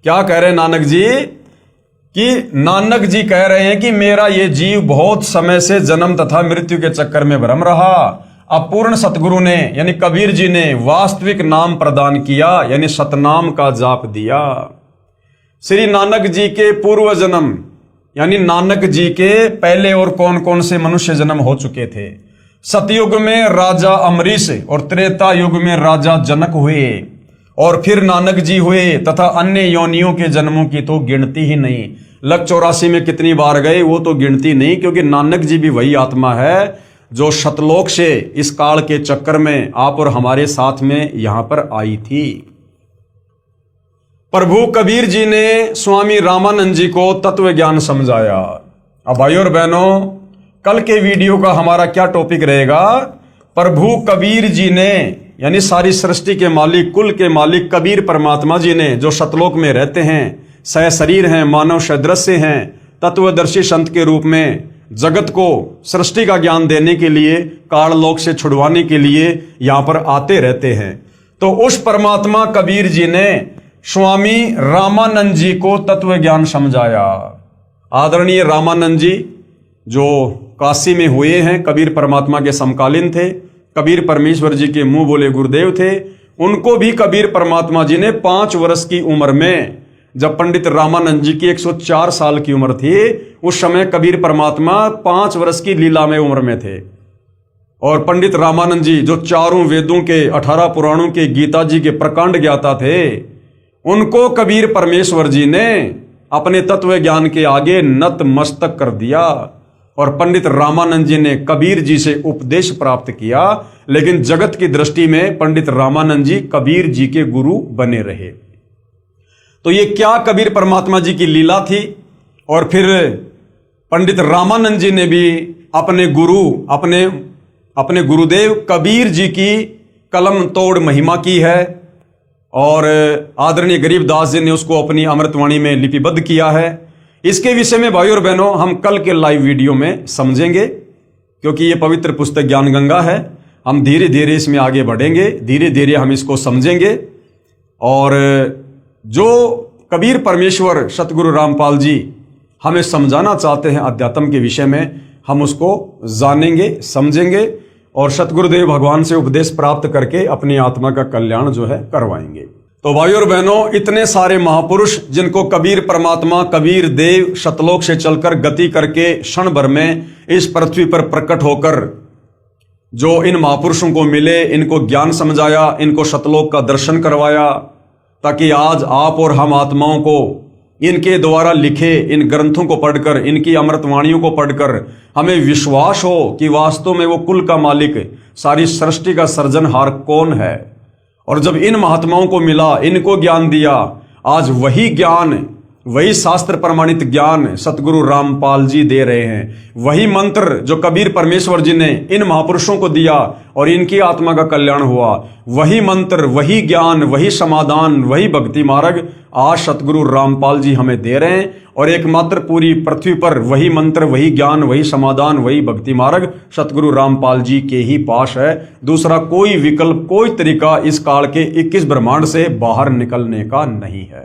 क्या कह रहे नानक जी? कि नानक जी कह रहे हैं कि मेरा ये जीव बहुत समय से जन्म तथा मृत्यु के चक्कर में भ्रम रहा। अब पूर्ण सतगुरु ने यानी कबीर जी ने वास्तविक नाम प्रदान किया, यानी सतनाम का जाप दिया। श्री नानक जी के पूर्व जन्म यानी नानक जी के पहले और कौन कौन से मनुष्य जन्म हो चुके थे। सतयुग में राजा अमरीश और त्रेता युग में राजा जनक हुए और फिर नानक जी हुए, तथा अन्य योनियों के जन्मों की तो गिनती ही नहीं। लग 84 में कितनी बार गए वो तो गिनती नहीं, क्योंकि नानक जी भी वही आत्मा है जो शतलोक से इस काल के चक्कर में आप और हमारे साथ में यहां पर आई थी। प्रभु कबीर जी ने स्वामी रामानंद जी को तत्व ज्ञान समझाया। अब भाइयों और बहनों, कल के वीडियो का हमारा क्या टॉपिक रहेगा? प्रभु कबीर जी ने यानी सारी सृष्टि के मालिक, कुल के मालिक कबीर परमात्मा जी ने, जो सतलोक में रहते हैं, सह शरीर हैं, मानव सदृश्य हैं, तत्वदर्शी संत के रूप में जगत को सृष्टि का ज्ञान देने के लिए, काललोक से छुड़वाने के लिए यहां पर आते रहते हैं। तो उस परमात्मा कबीर जी ने स्वामी रामानंद जी को तत्व ज्ञान समझाया। आदरणीय रामानंद जी जो काशी में हुए हैं, कबीर परमात्मा के समकालीन थे, कबीर परमेश्वर जी के मुंह बोले गुरुदेव थे। उनको भी कबीर परमात्मा जी ने 5 वर्ष की उम्र में, जब पंडित रामानंद जी की 104 साल की उम्र थी, उस समय कबीर परमात्मा 5 वर्ष की लीला में उम्र में थे। और पंडित रामानंद जी जो चारों वेदों के, 18 पुराणों के, गीता जी के प्रकांड ज्ञाता थे, उनको कबीर परमेश्वर जी ने अपने तत्व ज्ञान के आगे नत मस्तक कर दिया और पंडित रामानंद जी ने कबीर जी से उपदेश प्राप्त किया। लेकिन जगत की दृष्टि में पंडित रामानंद जी कबीर जी के गुरु बने रहे। तो ये क्या कबीर परमात्मा जी की लीला थी। और फिर पंडित रामानंद जी ने भी अपने गुरु, अपने गुरुदेव कबीर जी की कलम तोड़ महिमा की है और आदरणीय गरीबदास जी ने उसको अपनी अमृतवाणी में लिपिबद्ध किया है। इसके विषय में भाइयों और बहनों हम कल के लाइव वीडियो में समझेंगे, क्योंकि ये पवित्र पुस्तक ज्ञान गंगा है। हम धीरे धीरे इसमें आगे बढ़ेंगे, धीरे धीरे हम इसको समझेंगे। और जो कबीर परमेश्वर सतगुरु रामपाल जी हमें समझाना चाहते हैं अध्यात्म के विषय में, हम उसको जानेंगे, समझेंगे और सतगुरुदेव भगवान से उपदेश प्राप्त करके अपनी आत्मा का कल्याण जो है करवाएंगे। तो भाइयों और बहनों, इतने सारे महापुरुष जिनको कबीर परमात्मा, कबीर देव सतलोक से चलकर गति करके क्षण भर में इस पृथ्वी पर प्रकट होकर जो इन महापुरुषों को मिले, इनको ज्ञान समझाया, इनको सतलोक का दर्शन करवाया, ताकि आज आप और हम आत्माओं को इनके द्वारा लिखे इन ग्रंथों को पढ़कर, इनकी अमृतवाणियों को पढ़कर हमें विश्वास हो कि वास्तव में वो कुल का मालिक, सारी सृष्टि का सृजनहार कौन है। और जब इन महात्माओं को मिला, इनको ज्ञान दिया, आज वही ज्ञान, वही शास्त्र प्रमाणित ज्ञान सतगुरु रामपाल जी दे रहे हैं। वही मंत्र जो कबीर परमेश्वर जी ने इन महापुरुषों को दिया और इनकी आत्मा का कल्याण हुआ, वही मंत्र, वही ज्ञान, वही समाधान, वही भक्ति मार्ग आज सतगुरु रामपाल जी हमें दे रहे हैं। और एकमात्र पूरी पृथ्वी पर वही मंत्र, वही ज्ञान, वही समाधान, वही भक्ति मार्ग सतगुरु रामपाल जी के ही पास है। दूसरा कोई विकल्प, कोई तरीका इस काल के 21 ब्रह्मांड से बाहर निकलने का नहीं है।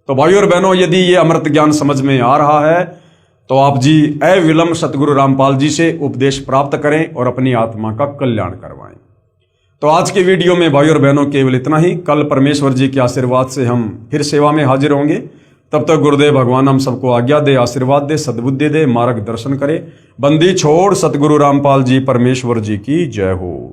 तो भाइयों और बहनों, यदि ये अमृत ज्ञान समझ में आ रहा है तो आप जी अविलंब सतगुरु रामपाल जी से उपदेश प्राप्त करें और अपनी आत्मा का कल्याण करवाएं। तो आज के वीडियो में भाइयों और बहनों केवल इतना ही। कल परमेश्वर जी के आशीर्वाद से हम फिर सेवा में हाजिर होंगे। तब तक गुरुदेव भगवान हम सबको आज्ञा दे, आशीर्वाद दे, सद्बुद्धि दे, मार्गदर्शन करे। बंदी छोड़ सतगुरु रामपाल जी परमेश्वर जी की जय हो।